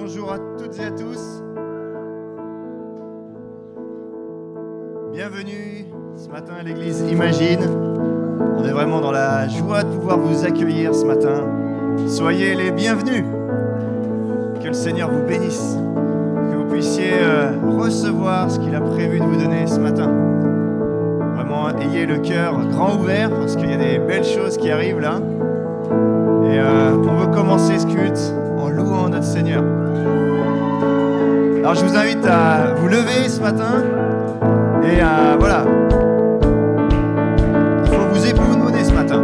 Bonjour à toutes et à tous. Bienvenue ce matin à l'église Imagine. On est vraiment dans la joie de pouvoir vous accueillir ce matin. Soyez les bienvenus. Que le Seigneur vous bénisse. Que vous puissiez recevoir ce qu'il a prévu de vous donner ce matin. Vraiment, ayez le cœur grand ouvert parce qu'il y a des belles choses qui arrivent là. Et on veut commencer ce culte en louant notre Seigneur. Alors je vous invite à vous lever ce matin et à, voilà, il faut vous époumoner ce matin.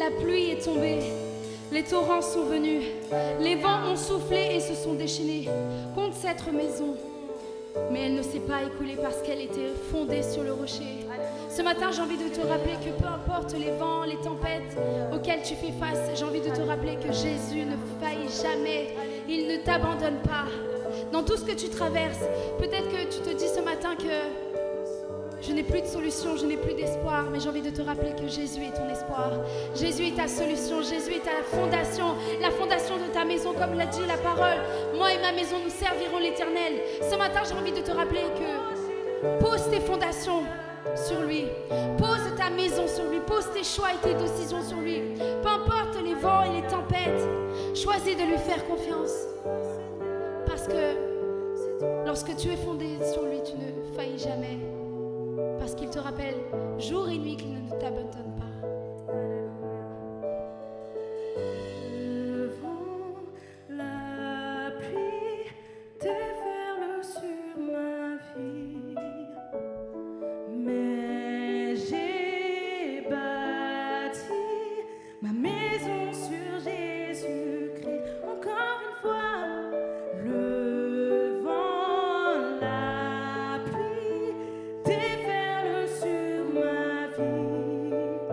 La pluie est tombée, les torrents sont venus, les vents ont soufflé et se sont déchaînés contre cette maison. Mais elle ne s'est pas écoulée parce qu'elle était fondée sur le rocher. Ce matin, j'ai envie de te rappeler que peu importe les vents, les tempêtes auxquelles tu fais face, j'ai envie de te rappeler que Jésus ne faillit jamais. Il ne t'abandonne pas. Dans tout ce que tu traverses, peut-être que tu te dis ce matin que je n'ai plus de solution, je n'ai plus d'espoir, mais j'ai envie de te rappeler que Jésus est ton espoir. Jésus est ta solution, Jésus est ta fondation, la fondation de ta maison, comme l'a dit la parole. Moi et ma maison, nous servirons l'Éternel. Ce matin, j'ai envie de te rappeler que pose tes fondations sur lui. Pose ta maison sur lui, pose tes choix et tes décisions sur lui. Peu importe les vents et les tempêtes, choisis de lui faire confiance. Parce que lorsque tu es fondé sur lui, tu ne faillis jamais. Parce qu'il te rappelle jour et nuit qu'il ne t'abandonne pas. Le vent, la pluie déferlent sur ma vie, mais j'ai bâti ma maison sur Jésus-Christ. Encore une fois, le vent, la pluie déferlent sur ma vie.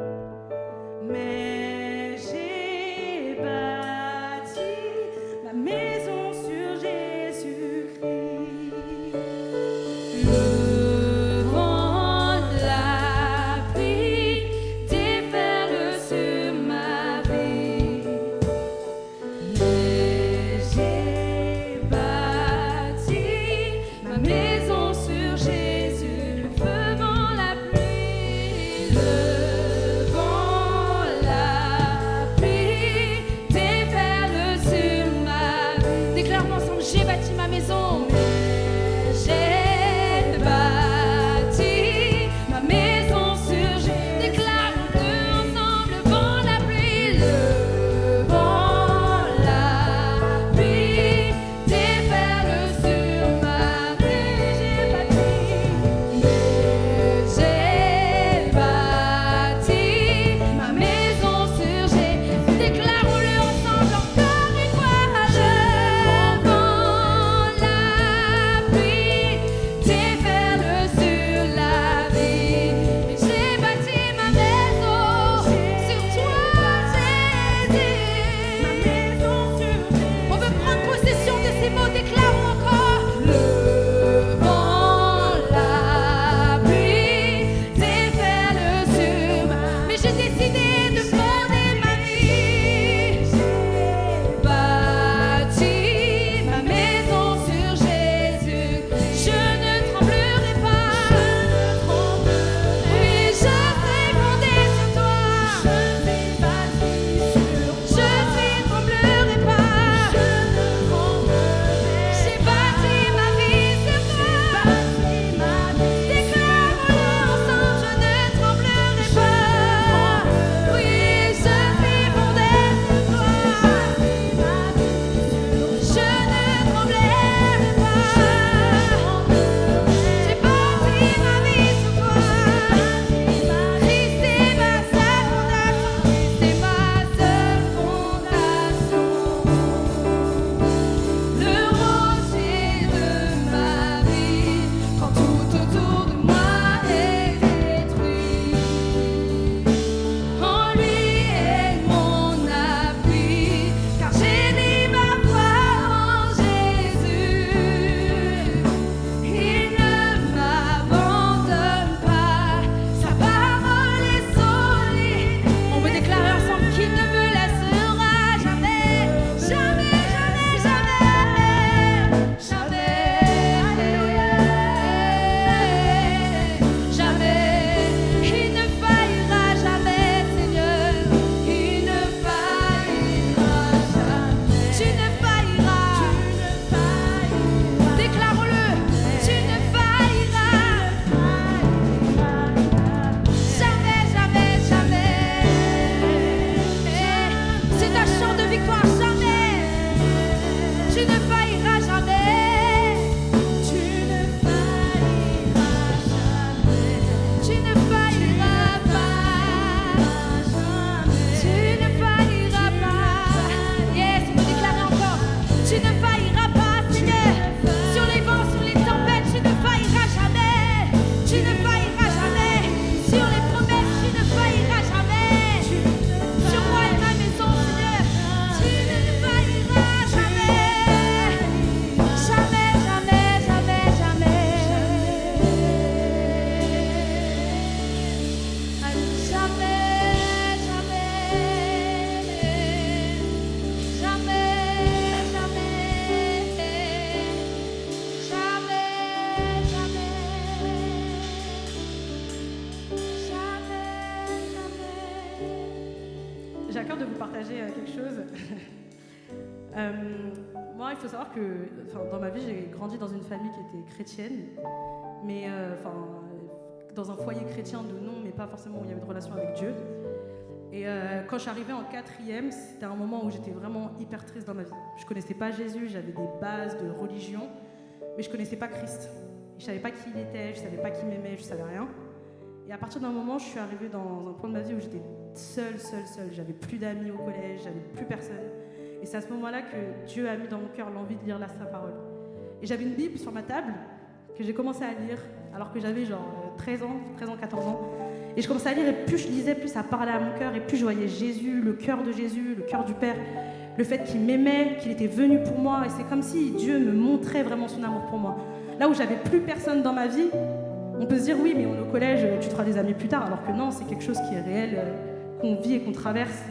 partager quelque chose. Moi, il faut savoir que dans ma vie, j'ai grandi dans une famille qui était chrétienne, mais dans un foyer chrétien de nom, mais pas forcément où il y avait de relation avec Dieu. Et quand je suis arrivée en 4e, c'était un moment où j'étais vraiment hyper triste dans ma vie. Je connaissais pas Jésus, j'avais des bases de religion, mais je connaissais pas Christ. Je savais pas qui il était, je savais pas qui m'aimait, je savais rien. Et à partir d'un moment, je suis arrivée dans un point de ma vie où j'étais seule. J'avais plus d'amis au collège, j'avais plus personne. Et c'est à ce moment-là que Dieu a mis dans mon cœur l'envie de lire sa parole. Et j'avais une Bible sur ma table que j'ai commencé à lire alors que j'avais genre 13 ans, 14 ans. Et je commençais à lire et plus je lisais, plus ça parlait à mon cœur et plus je voyais Jésus, le cœur de Jésus, le cœur du Père, le fait qu'il m'aimait, qu'il était venu pour moi. Et c'est comme si Dieu me montrait vraiment son amour pour moi. Là où j'avais plus personne dans ma vie, on peut se dire oui, mais on est au collège, tu te feras des amis plus tard, alors que non, c'est quelque chose qui est réel, qu'on vit et qu'on traverse.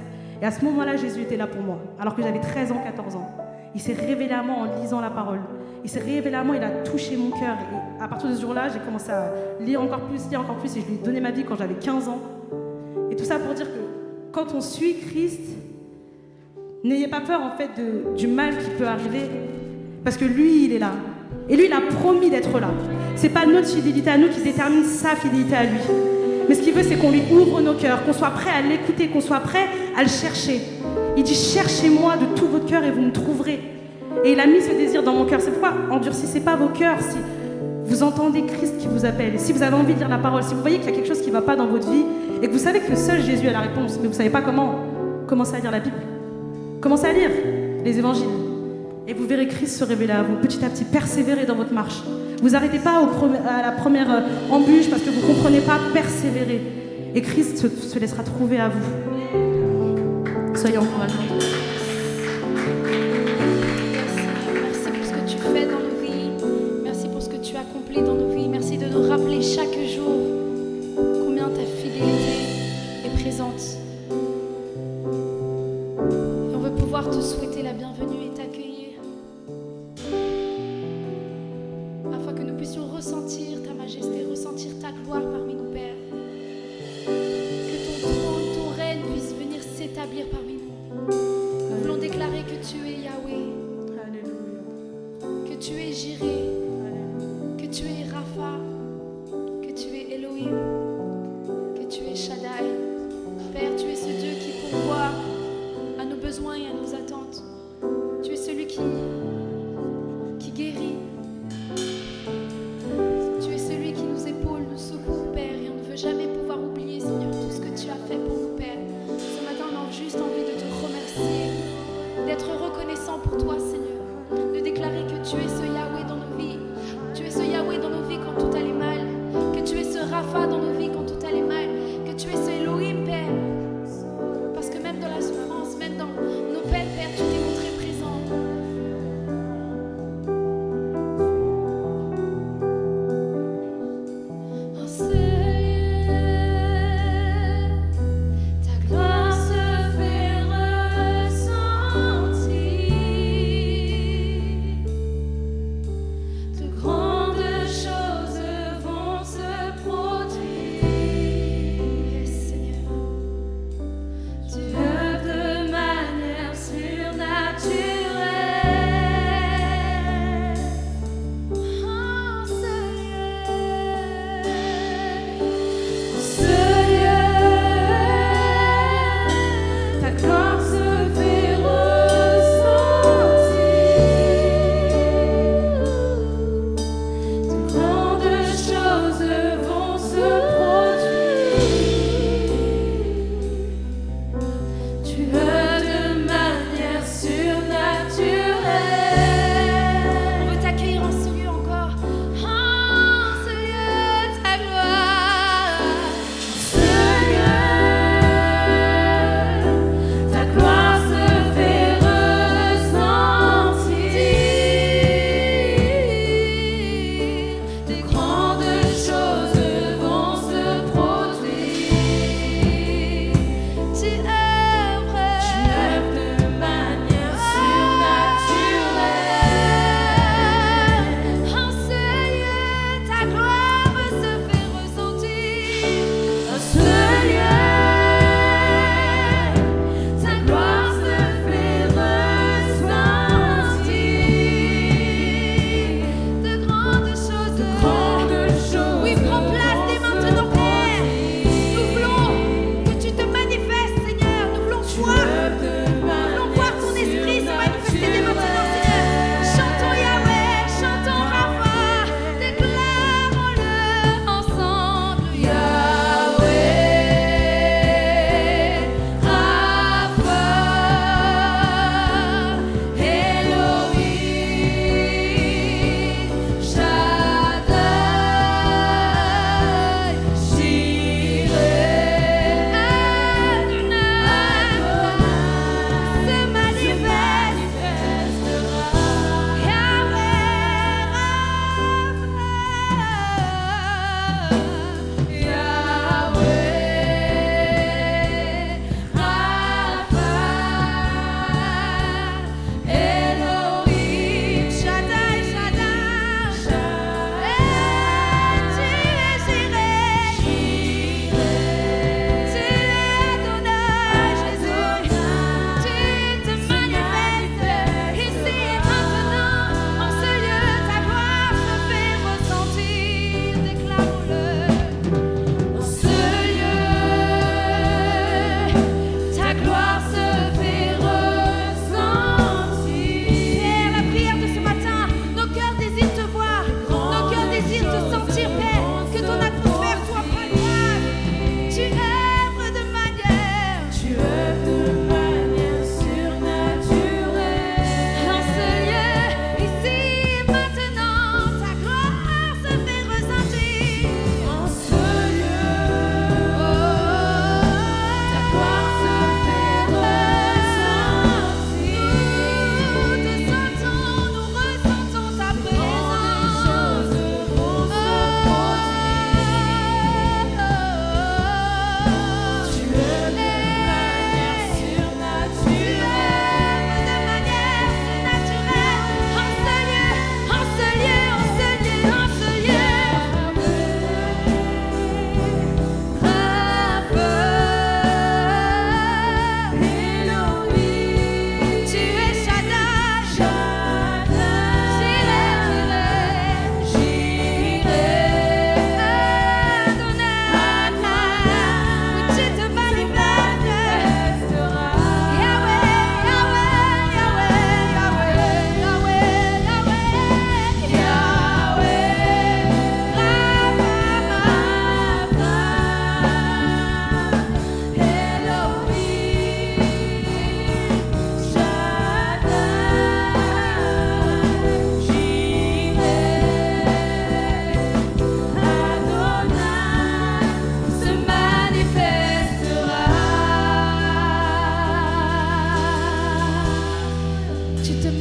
Et à ce moment-là, Jésus était là pour moi, alors que j'avais 13 ans, 14 ans. Il s'est révélé à moi en lisant la parole. Il s'est révélé à moi, il a touché mon cœur. Et à partir de ce jour-là, j'ai commencé à lire encore plus, et je lui ai donné ma vie quand j'avais 15 ans. Et tout ça pour dire que quand on suit Christ, n'ayez pas peur en fait du mal qui peut arriver, parce que lui, il est là. Et lui, il a promis d'être là. C'est pas notre fidélité à nous qui détermine sa fidélité à lui. Mais ce qu'il veut, c'est qu'on lui ouvre nos cœurs, qu'on soit prêt à l'écouter, qu'on soit prêt à le chercher. Il dit « Cherchez-moi de tout votre cœur et vous me trouverez ». Et il a mis ce désir dans mon cœur. C'est pourquoi endurcissez pas vos cœurs si vous entendez Christ qui vous appelle. Si vous avez envie de lire la parole, si vous voyez qu'il y a quelque chose qui ne va pas dans votre vie et que vous savez que seul Jésus a la réponse, mais vous ne savez pas comment, commencez à lire la Bible. Commencez à lire les évangiles. Et vous verrez Christ se révéler à vous, petit à petit, persévérer dans votre marche. Vous n'arrêtez pas à la première embûche parce que vous ne comprenez pas, persévérer. Et Christ se laissera trouver à vous. Soyez encouragés. Merci pour ce que tu fais dans nos vies. Merci pour ce que tu accomplis dans nos vies. Merci de nous rappeler chaque jour combien ta fidélité est présente. Et on veut pouvoir te souhaiter la bienvenue et t'accueillir. Afin que nous puissions ressentir ta majesté, ressentir ta gloire parmi nous, Père. Que ton trône, ton règne puisse venir s'établir parmi nous. Nous voulons déclarer que tu es Yahweh, que tu es Jireh, que tu es Rapha, que tu es Elohim, que tu es Shaddai. Père, tu es ce Dieu qui pourvoit à nos besoins et à nos attentes. Tu es celui qui guérit. Tu es celui qui nous épaule, nous secourt, Père, et on ne veut jamais pouvoir oublier, Seigneur, tout ce que tu as fait pour nous, Père. Ce matin, on a juste envie de te remercier, d'être reconnaissant pour toi, Seigneur, de déclarer que tu es ce Yahweh dans nos vies. Tu es ce Yahweh dans nos vies quand tout allait mal, que tu es ce Rapha dans nos vies quand tout allait mal, que tu es ce Elohim, Père. Parce que même dans la souffrance, même dans nos peines, Père, tu t'es montré présent. Oh Seigneur, ta gloire se fait ressentir.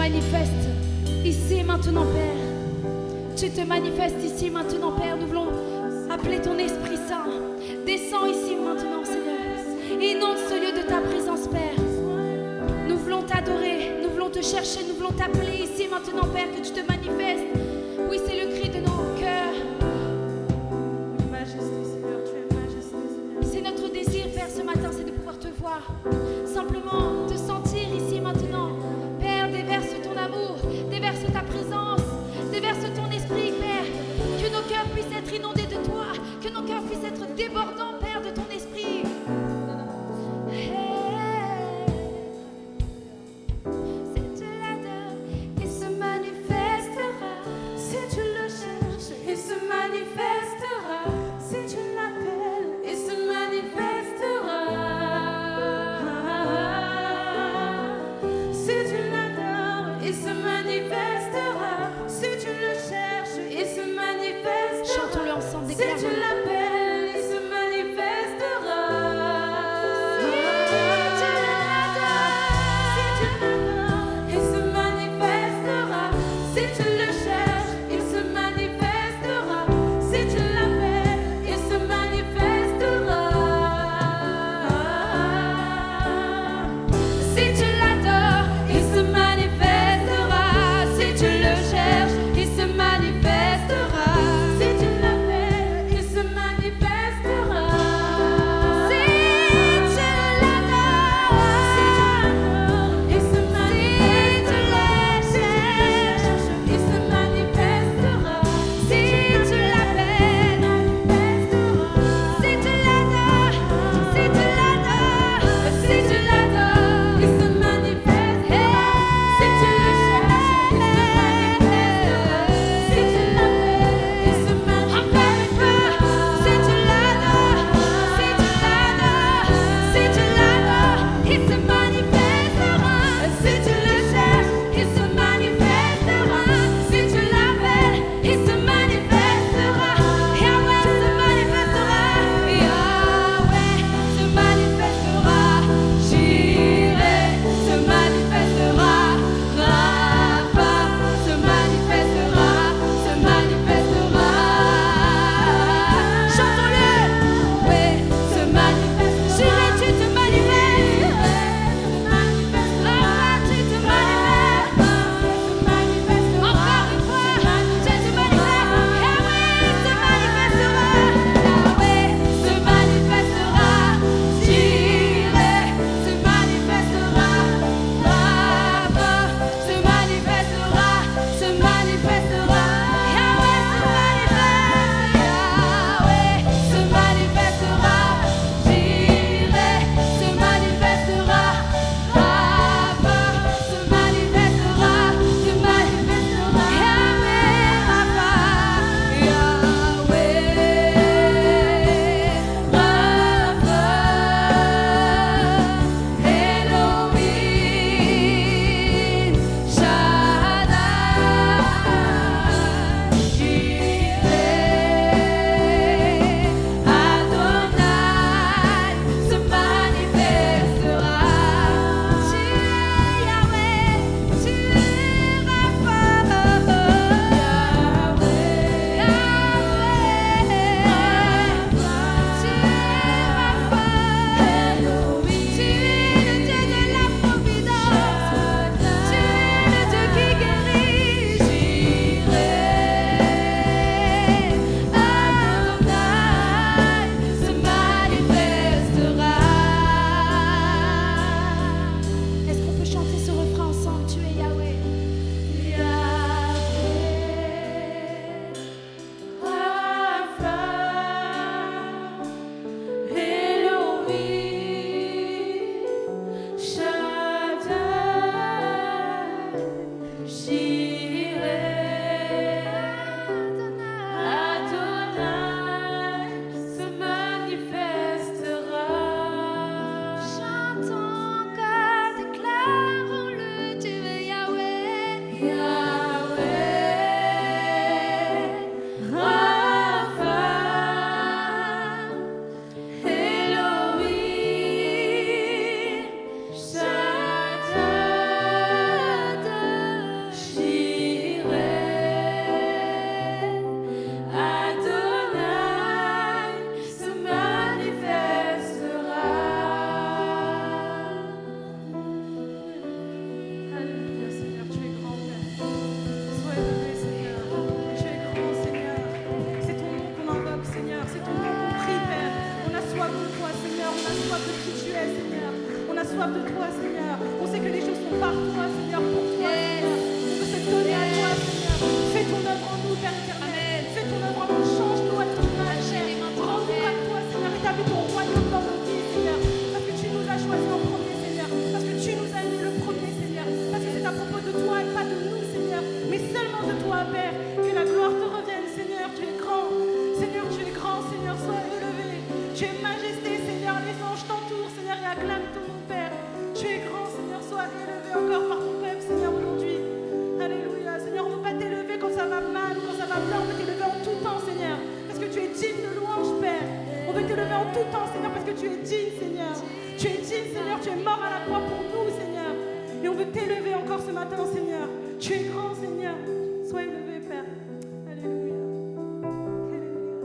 manifestes ici et maintenant, Père. Tu te manifestes ici et maintenant, Père. Nous voulons appeler ton Esprit Saint. Descends ici maintenant, Seigneur. Inonde ce lieu de ta présence, Père. Nous voulons t'adorer, nous voulons te chercher, nous voulons t'appeler ici et maintenant, Père, que tu te manifestes. Oui, c'est le cri de nos cœurs. Oui, majesté, Seigneur, tu es majesté, Seigneur. C'est notre désir, Père, ce matin, c'est de pouvoir te voir. Simplement te sentir ici et maintenant. Père, déverse ton amour, déverse ta présence, déverse ton esprit, Père. Que nos cœurs puissent être inondés de toi, que nos cœurs puissent être débordants, Père, de ton esprit. Si tu l'adores, il se manifestera. Si tu le cherches, il se manifestera. Si tu l'appelles, il se manifestera. tout temps, Seigneur, parce que tu es digne, Seigneur. Tu es digne, Seigneur, tu es mort à la croix pour nous, Seigneur. Et on veut t'élever encore ce matin, Seigneur. Tu es grand, Seigneur. Sois élevé, Père. Alléluia. Alléluia.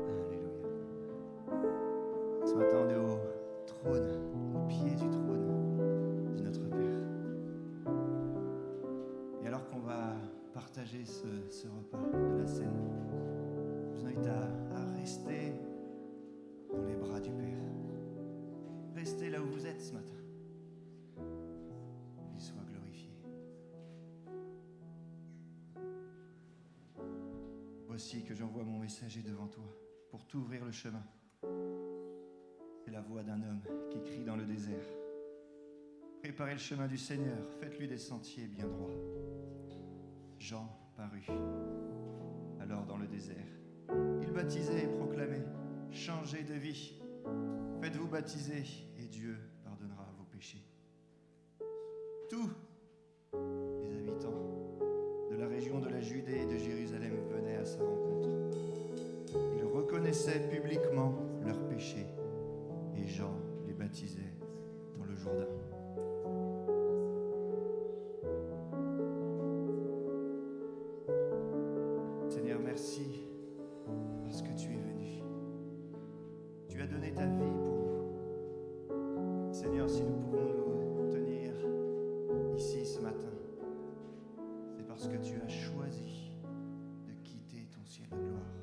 Alléluia. Ce matin, on est au trône, au pied du trône de notre Père. Et alors qu'on va partager ce repas de la scène, je vous invite à rester dans les bras du Père. Restez là où vous êtes ce matin. Qu'il soit glorifié. Voici que j'envoie mon messager devant toi pour t'ouvrir le chemin. C'est la voix d'un homme qui crie dans le désert. Préparez le chemin du Seigneur, faites-lui des sentiers bien droits. Jean parut alors dans le désert. Il baptisait et proclamait, changez de vie, faites-vous baptiser et Dieu pardonnera vos péchés. Tous les habitants de la région de la Judée et de Jérusalem venaient à sa rencontre. Ils reconnaissaient publiquement leurs péchés et Jean les baptisait dans le Jourdain. Seigneur, merci parce que tu es venu. Tu as donné ta vie pour nous. Seigneur, si nous pouvons nous tenir ici ce matin, c'est parce que tu as choisi de quitter ton ciel de gloire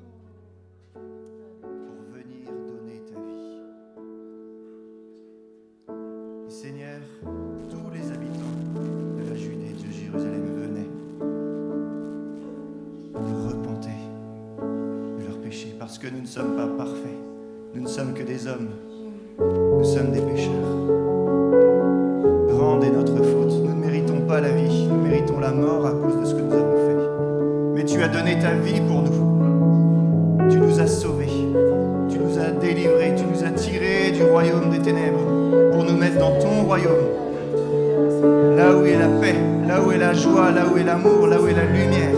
pour venir donner ta vie. Et Seigneur, tous les habitants de la Judée et de Jérusalem venaient. Ils repentaient de leurs péchés parce que nous ne sommes pas parfaits. Nous ne sommes que des hommes. Nous sommes des pécheurs. Grande est notre faute. Nous ne méritons pas la vie. Nous méritons la mort à cause de ce que nous avons fait. Mais tu as donné ta vie pour nous. Tu nous as sauvés. Tu nous as délivrés. Tu nous as tirés du royaume des ténèbres pour nous mettre dans ton royaume. Là où est la paix, là où est la joie, là où est l'amour, là où est la lumière.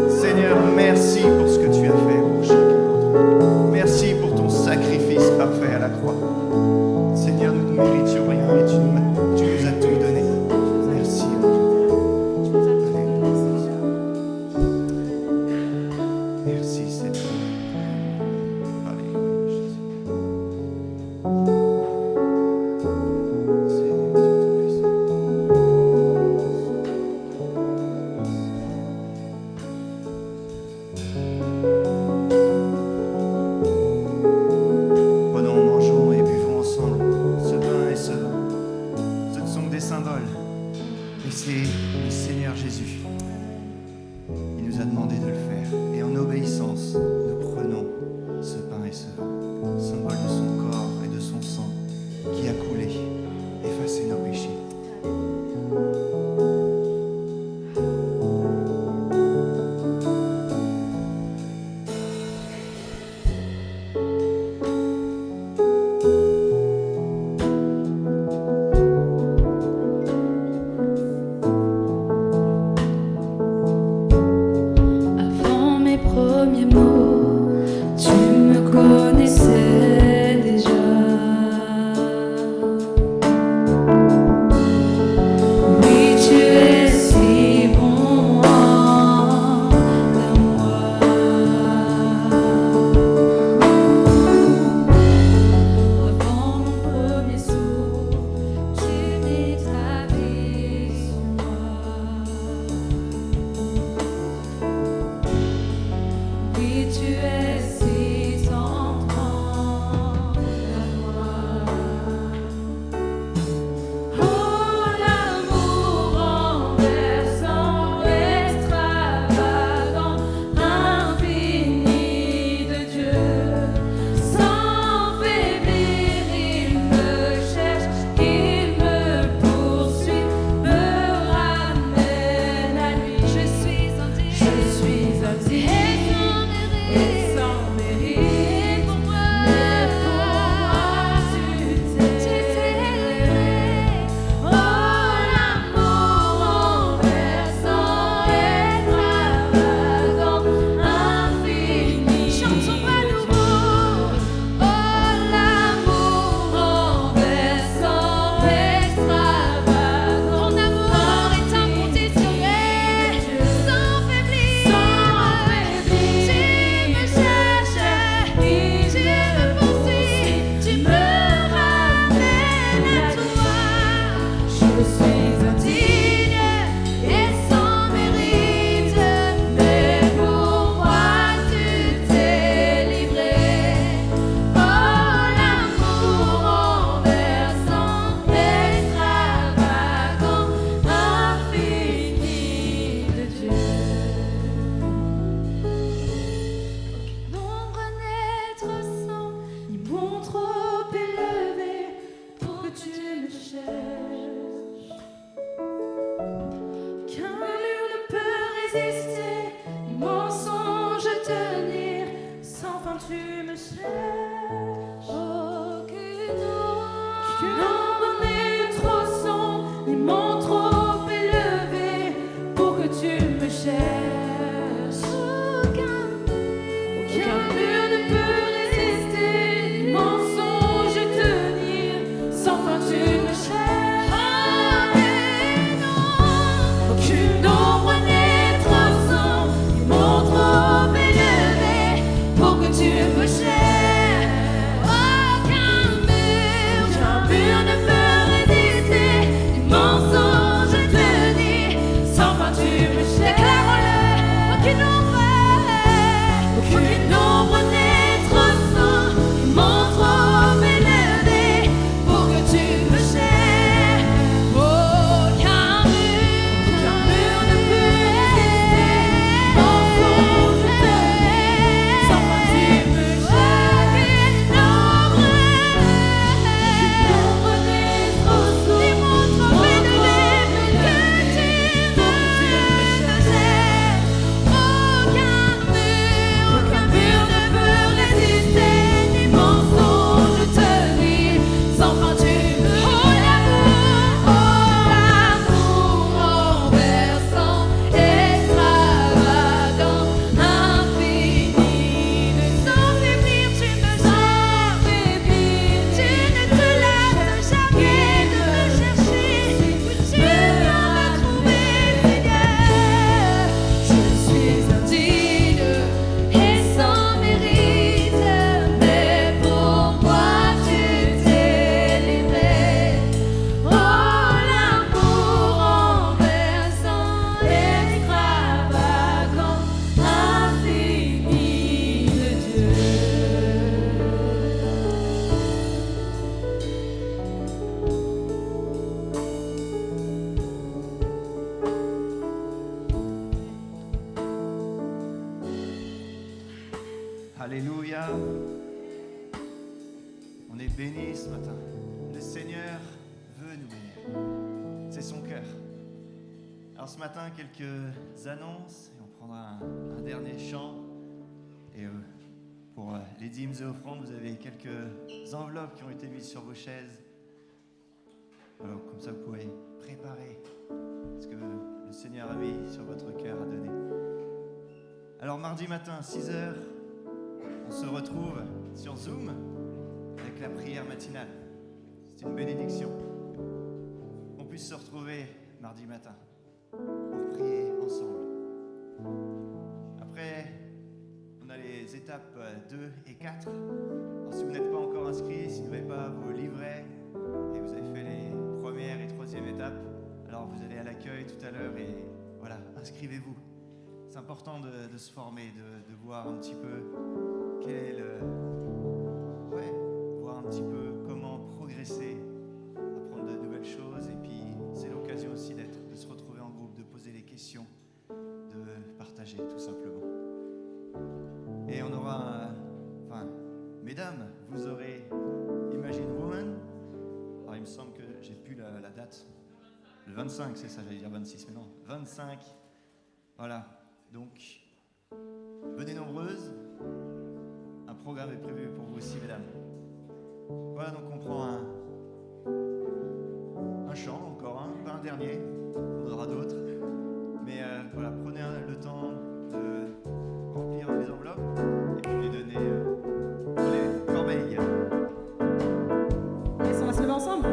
Seigneur, merci pour ce que tu as fait pour chacun d'entre nous. Merci pour ton sacrifice parfait à la croix. Seigneur, nous ne méritions rien et tu nous as tout donné. Merci, mon Dieu. Alléluia. Merci, Seigneur. Alléluia, Jésus. Seigneur, Dieu Tout-Puissant. fin tu me cherches. Aucune Qu'une ombre n'est trop sombre, ni mon trop élevé pour que tu me cherches. Aucun mur ne peut résister, ni mensonge tenir, sans fin tu me cherches. Aucune ombre n'est trop sombre, ni mon trop élevé pour que tu me cherches. Aucun mur ne peut résister, ni mensonge tenir, sans fin tu me cherches. Déclare-le, aucune ombre n'est trop sombre, ni mon trop élevé pour que tu me cherches. Aucun mur ne peut résister, ni mensonge tenir, sans fin tu me cherches. Aucune ombre n'est trop sombre, ni mon trop élevé pour que tu me cherches. Aucun mur ne peut résister, ni mensonge tenir, sans fin tu me cherches. L'amour renversant, extravagant, infini, sans dépire tu me cherches. Tu ne te lasses jamais de me chercher. Tu viens me trouver, Seigneur. Je suis indigne et sans mérite, mais pour moi tu t'es livré. Oh, l'amour renversant, extravagant, infini de Dieu. Alléluia. On est bénis ce matin. Le Seigneur veut nous bénir. C'est son cœur. Alors ce matin, quelques annonces et on prendra un dernier chant. Et pour les dîmes et offrandes, vous avez quelques enveloppes qui ont été mises sur vos chaises. Alors comme ça, vous pouvez préparer ce que le Seigneur a mis sur votre cœur à donner. Alors mardi matin, 6h, on se retrouve sur Zoom avec la prière matinale. C'est une bénédiction qu'on puisse se retrouver mardi matin pour prier ensemble. Après, on a les étapes 2 et 4. Alors, si vous n'êtes pas encore inscrit, si vous n'avez pas vos livrets et vous avez fait les premières et troisième étapes, alors vous allez à l'accueil tout à l'heure et voilà, inscrivez-vous. C'est important de se former, de voir un petit peu quel est voir un petit peu comment progresser, apprendre de nouvelles choses et puis c'est l'occasion aussi de se retrouver en groupe, de poser des questions, de partager tout simplement. Et on aura, mesdames, vous aurez Imagine Woman. Alors il me semble que j'ai plus la date. Le 25, c'est ça, j'allais dire 26, mais non, 25. Voilà, donc venez nombreuses. Un programme est prévu pour vous aussi, mesdames. Voilà, donc on prend un chant, encore un, pas un dernier, on en aura d'autres. Mais voilà, prenez le temps de remplir les enveloppes et puis les donner dans les corbeilles. Yes, on va se lever ensemble.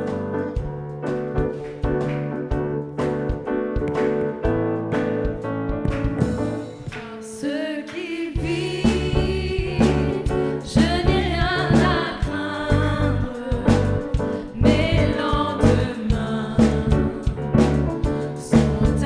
Ceux qui vivent, je n'ai rien à craindre. Mes lendemains sont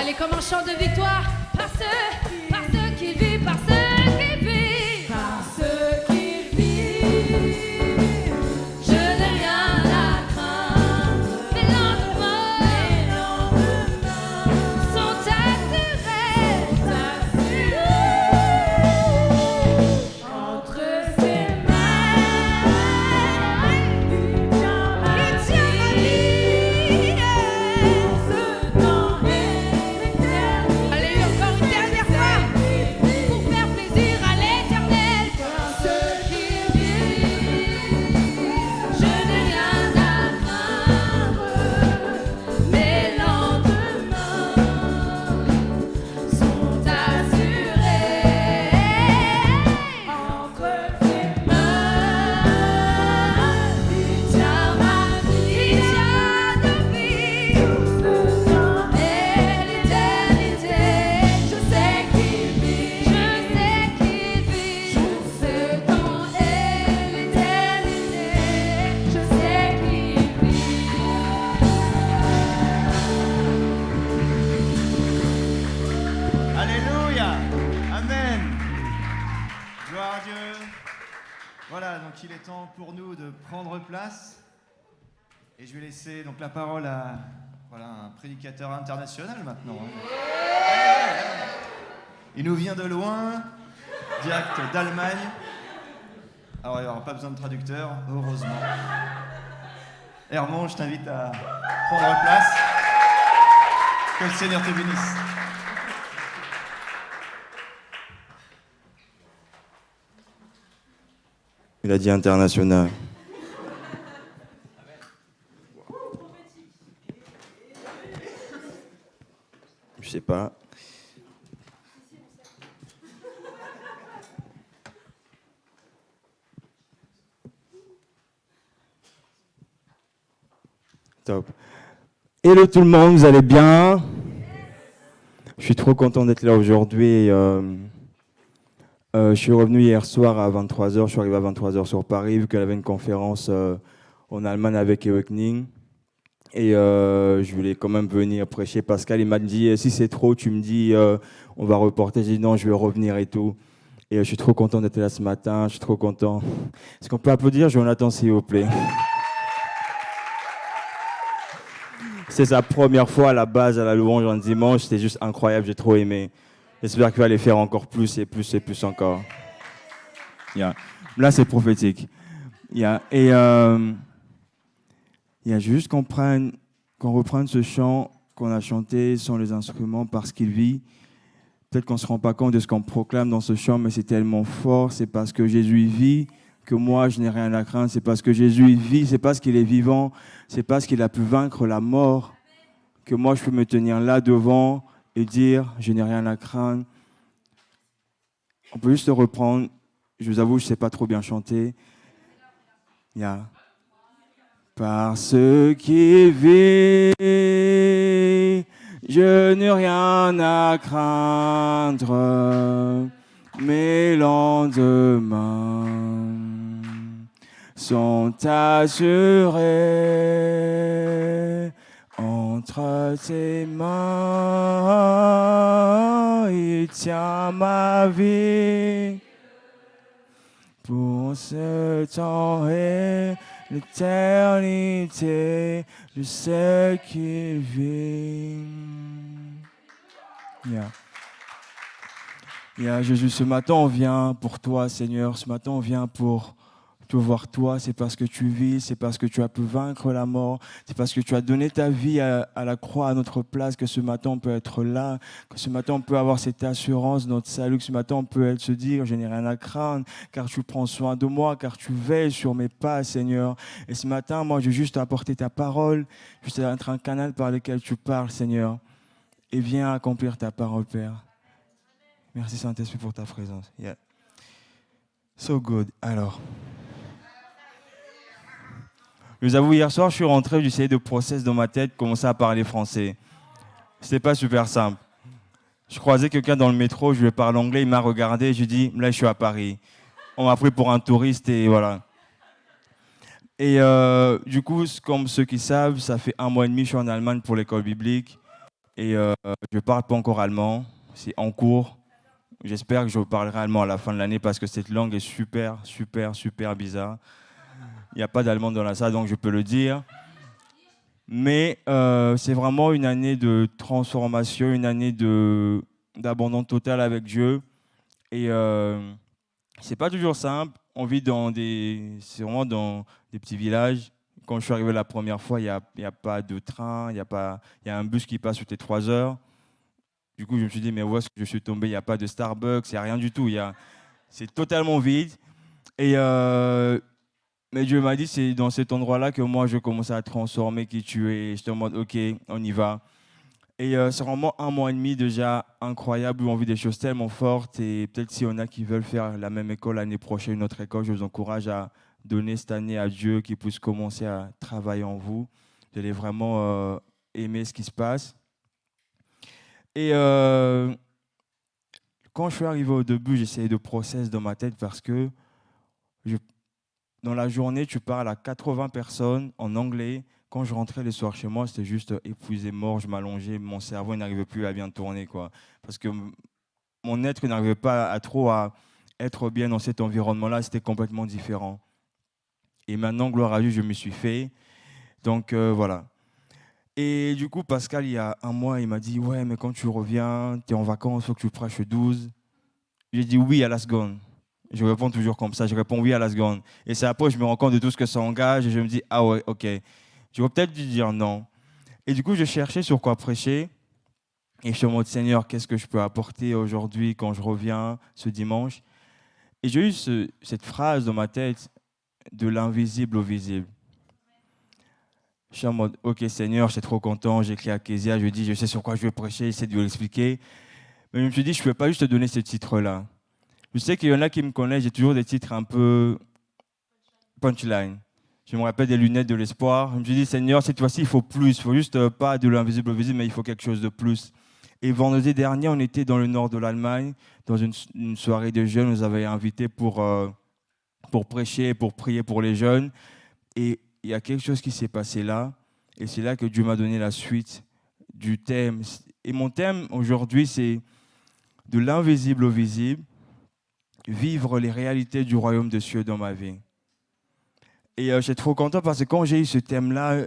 Allez, comme un chant de victoire, par ceux qui vivent, par ceux qui vivent, par ceux qui vivent. Je n'ai rien à craindre, mes lendemains sont assurés, entre ses mains. Il tient ma vie, ce temps est éternel. Allez, encore une dernière fois, pour faire plaisir à l'Éternel. Par ceux qui vivent, je n'ai rien à craindre. Mes lendemains sont assurés entre tes mains. Il tient ma vie, il tient nos vies, ce temps et l'éternité. Je sais qu'il vit, je sais qu'il vit, ce temps et l'éternité. Je sais qu'il vit. Alléluia. Amen. Gloire à Dieu. Voilà, donc il est temps pour nous de prendre place. Et je vais laisser donc la parole à un prédicateur international maintenant. Il nous vient de loin, direct d'Allemagne. Alors il n'y aura pas besoin de traducteur, heureusement. Hermon, je t'invite à prendre place. Que le Seigneur te bénisse. Il a dit international. Je sais pas. Top. Hello tout le monde, vous allez bien? Je suis trop content d'être là aujourd'hui. Je suis revenu hier soir à 23h, je suis arrivé à 23h sur Paris, vu qu'elle avait une conférence en Allemagne avec Awakening. Et je voulais quand même venir prêcher. Pascal, il m'a dit, si c'est trop, tu me dis, on va reporter. J'ai dit, non, je vais revenir et tout. Et je suis trop content d'être là ce matin, je suis trop content. Est-ce qu'on peut applaudir Jonathan, s'il vous plaît? C'est sa première fois à la base à la louange un dimanche, c'était juste incroyable, j'ai trop aimé. J'espère qu'il va les faire encore plus et plus et plus encore. Yeah. Là, c'est prophétique. Yeah. Et juste qu'on reprenne ce chant qu'on a chanté sans les instruments parce qu'il vit. Peut-être qu'on ne se rend pas compte de ce qu'on proclame dans ce chant, mais c'est tellement fort. C'est parce que Jésus vit que moi, je n'ai rien à craindre. C'est parce que Jésus vit, c'est parce qu'il est vivant, c'est parce qu'il a pu vaincre la mort que moi, je peux me tenir là devant et dire, je n'ai rien à craindre. On peut juste reprendre. Je vous avoue, je ne sais pas trop bien chanter. Yeah. Par ce qui vit, je n'ai rien à craindre. Mes lendemains sont assurés. Entre tes mains, il tient ma vie. Pour ce temps et l'éternité, je sais qu'il vit. Jésus, ce matin, on vient pour toi, Seigneur. Ce matin, on vient pour te voir toi. C'est parce que tu vis, c'est parce que tu as pu vaincre la mort. C'est parce que tu as donné ta vie à la croix à notre place que ce matin, on peut être là. Que ce matin, on peut avoir cette assurance, notre salut. Que ce matin, on peut se dire, je n'ai rien à craindre, car tu prends soin de moi, car tu veilles sur mes pas, Seigneur. Et ce matin, moi, je veux juste apporter ta parole, juste être un canal par lequel tu parles, Seigneur. Et viens accomplir ta parole, Père. Merci, Saint-Esprit, pour ta présence. Yeah. So good. Alors, je vous avoue, hier soir, je suis rentré, j'essayais de process dans ma tête, commencer à parler français. C'était pas super simple. Je croisais quelqu'un dans le métro, je lui parle anglais, il m'a regardé, je lui ai dit, là, je suis à Paris. On m'a pris pour un touriste et voilà. Et du coup, comme ceux qui savent, ça fait 1 mois et demi que je suis en Allemagne pour l'école biblique. Et je ne parle pas encore allemand, c'est en cours. J'espère que je parlerai allemand à la fin de l'année parce que cette langue est super, super, super bizarre. Il n'y a pas d'allemand dans la salle, donc je peux le dire. Mais c'est vraiment une année de transformation, une année d'abandon total avec Dieu. Et c'est pas toujours simple. On vit c'est vraiment dans des petits villages. Quand je suis arrivé la première fois, il y a pas de train, il y a un bus qui passe toutes les 3 heures. Du coup, je me suis dit, mais où est-ce que je suis tombé? Il n'y a pas de Starbucks, il n'y a rien du tout. C'est totalement vide. Et mais Dieu m'a dit, c'est dans cet endroit-là que moi, je commençais à transformer qui tu es. J'étais en mode, OK, on y va. Et c'est vraiment 1 mois et demi déjà incroyable où on vit des choses tellement fortes. Et peut-être s'il y en a qui veulent faire la même école l'année prochaine, une autre école, je vous encourage à donner cette année à Dieu qui puisse commencer à travailler en vous. Vous allez vraiment aimer ce qui se passe. Et quand je suis arrivé au début, j'essayais de process dans ma tête parce que dans la journée, tu parles à 80 personnes en anglais. Quand je rentrais les soirs chez moi, c'était juste épuisé, mort, je m'allongeais, mon cerveau n'arrivait plus à bien tourner, quoi. Parce que mon être n'arrivait pas à être bien dans cet environnement-là, c'était complètement différent. Et maintenant, gloire à Dieu, je me suis fait. Donc voilà. Et du coup, Pascal, il y a 1 mois, il m'a dit, ouais, mais quand tu reviens, tu es en vacances, il faut que tu prêches 12. J'ai dit oui à la seconde. Je réponds toujours comme ça, je réponds oui à la seconde. Et c'est après que je me rends compte de tout ce que ça engage et je me dis, ah ouais, ok. Je vais peut-être dû dire non. Et du coup, je cherchais sur quoi prêcher. Et je suis en mode, Seigneur, qu'est-ce que je peux apporter aujourd'hui quand je reviens ce dimanche? Et j'ai eu cette phrase dans ma tête, de l'invisible au visible. Je suis en mode, ok Seigneur, je suis trop content, j'écris à Kezia, je dis, je sais sur quoi je vais prêcher, j'essaie de lui expliquer. Mais je me suis dit, je ne peux pas juste te donner ce titre-là. Je sais qu'il y en a qui me connaissent, j'ai toujours des titres un peu punchline. Je me rappelle des lunettes de l'espoir. Je me suis dit, Seigneur, cette fois-ci, il faut plus. Il ne faut juste pas de l'invisible au visible, mais il faut quelque chose de plus. Et vendredi dernier, on était dans le nord de l'Allemagne, dans une soirée de jeunes. On nous avait invités pour prêcher, pour prier pour les jeunes. Et il y a quelque chose qui s'est passé là. Et c'est là que Dieu m'a donné la suite du thème. Et mon thème aujourd'hui, c'est de l'invisible au visible, vivre les réalités du royaume de Dieu dans ma vie. Et j'étais trop content parce que quand j'ai eu ce thème-là,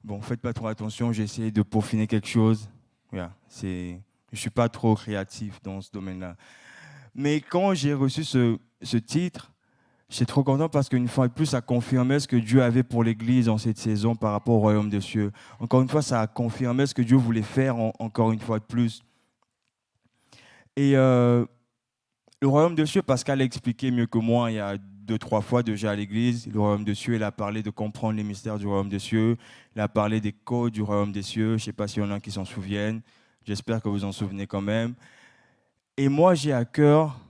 bon, faites pas trop attention, j'ai essayé de peaufiner quelque chose. Voilà, je ne suis pas trop créatif dans ce domaine-là. Mais quand j'ai reçu ce titre, j'étais trop content parce qu'une fois de plus, ça confirmait ce que Dieu avait pour l'Église en cette saison par rapport au royaume des cieux. Encore une fois, ça a confirmé ce que Dieu voulait faire encore une fois de plus. Et le royaume des cieux, Pascal a expliqué mieux que moi il y a 2-3 fois déjà à l'église. Le royaume des cieux, il a parlé de comprendre les mystères du royaume des cieux. Il a parlé des codes du royaume des cieux. Je ne sais pas s'il y en a qui s'en souviennent. J'espère que vous en souvenez quand même. Et moi, j'ai à cœur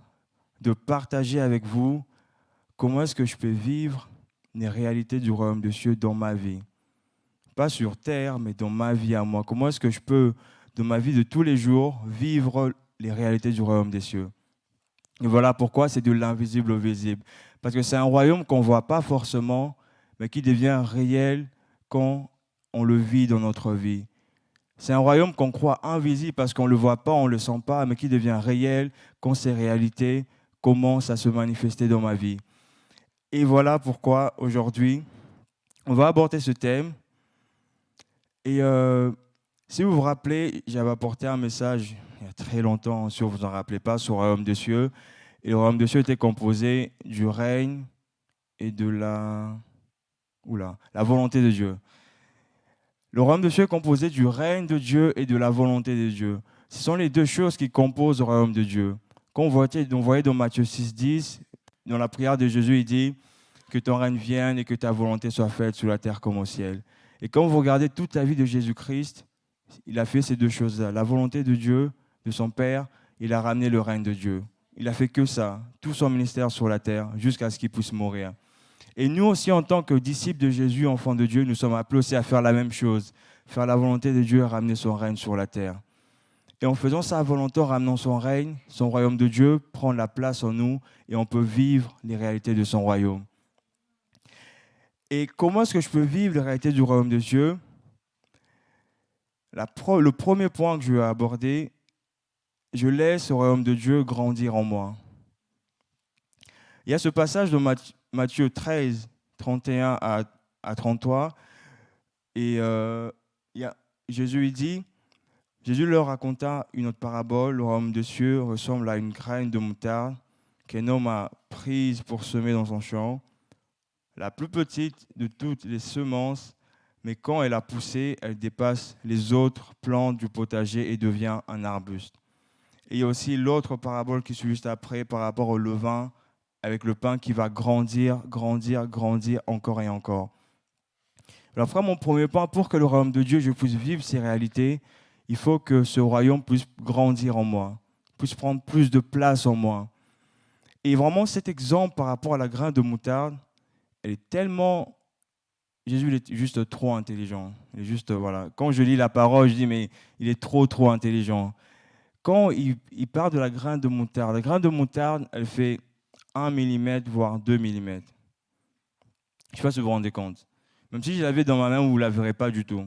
de partager avec vous comment est-ce que je peux vivre les réalités du royaume des cieux dans ma vie. Pas sur terre, mais dans ma vie à moi. Comment est-ce que je peux, dans ma vie de tous les jours, vivre les réalités du royaume des cieux. Et voilà pourquoi c'est de l'invisible au visible. Parce que c'est un royaume qu'on ne voit pas forcément, mais qui devient réel quand on le vit dans notre vie. C'est un royaume qu'on croit invisible parce qu'on ne le voit pas, on ne le sent pas, mais qui devient réel quand ces réalités commencent à se manifester dans ma vie. Et voilà pourquoi aujourd'hui, on va aborder ce thème. Et si vous vous rappelez, j'avais apporté un message il y a très longtemps, si vous ne vous en rappelez pas, sur le royaume des cieux. Et le royaume des cieux était composé du règne et de la volonté de Dieu. Le royaume des cieux est composé du règne de Dieu et de la volonté de Dieu. Ce sont les deux choses qui composent le royaume de Dieu. Quand on voyait dans Matthieu 6,10, dans la prière de Jésus, il dit que ton règne vienne et que ta volonté soit faite sur la terre comme au ciel. Et quand vous regardez toute la vie de Jésus-Christ, il a fait ces deux choses-là. La volonté de Dieu, de son Père, il a ramené le règne de Dieu. Il a fait que ça, tout son ministère sur la terre, jusqu'à ce qu'il puisse mourir. Et nous aussi, en tant que disciples de Jésus, enfants de Dieu, nous sommes appelés aussi à faire la même chose, faire la volonté de Dieu et ramener son règne sur la terre. Et en faisant sa volonté, en ramenant son règne, son royaume de Dieu prend la place en nous et on peut vivre les réalités de son royaume. Et comment est-ce que je peux vivre les réalités du royaume de Dieu? Le premier point que je vais aborder, je laisse le royaume de Dieu grandir en moi. Il y a ce passage de Matthieu 13, 31 à 33, et Jésus leur raconta une autre parabole. Le royaume des cieux ressemble à une graine de moutarde qu'un homme a prise pour semer dans son champ, la plus petite de toutes les semences, mais quand elle a poussé, elle dépasse les autres plantes du potager et devient un arbuste. Et il y a aussi l'autre parabole qui suit juste après par rapport au levain, avec le pain qui va grandir, grandir, grandir encore et encore. Alors frère, mon premier point, pour que le royaume de Dieu, je puisse vivre ces réalités, il faut que ce royaume puisse grandir en moi, puisse prendre plus de place en moi. Et vraiment, cet exemple par rapport à la graine de moutarde, elle est tellement... Jésus il est juste trop intelligent. Il est juste, voilà. Quand je lis la parole, je dis, mais il est trop intelligent. Quand il parle de la graine de moutarde, la graine de moutarde, elle fait 1 mm, voire 2 mm. Je ne sais pas si vous vous rendez compte. Même si je l'avais dans ma main, vous ne la verrez pas du tout.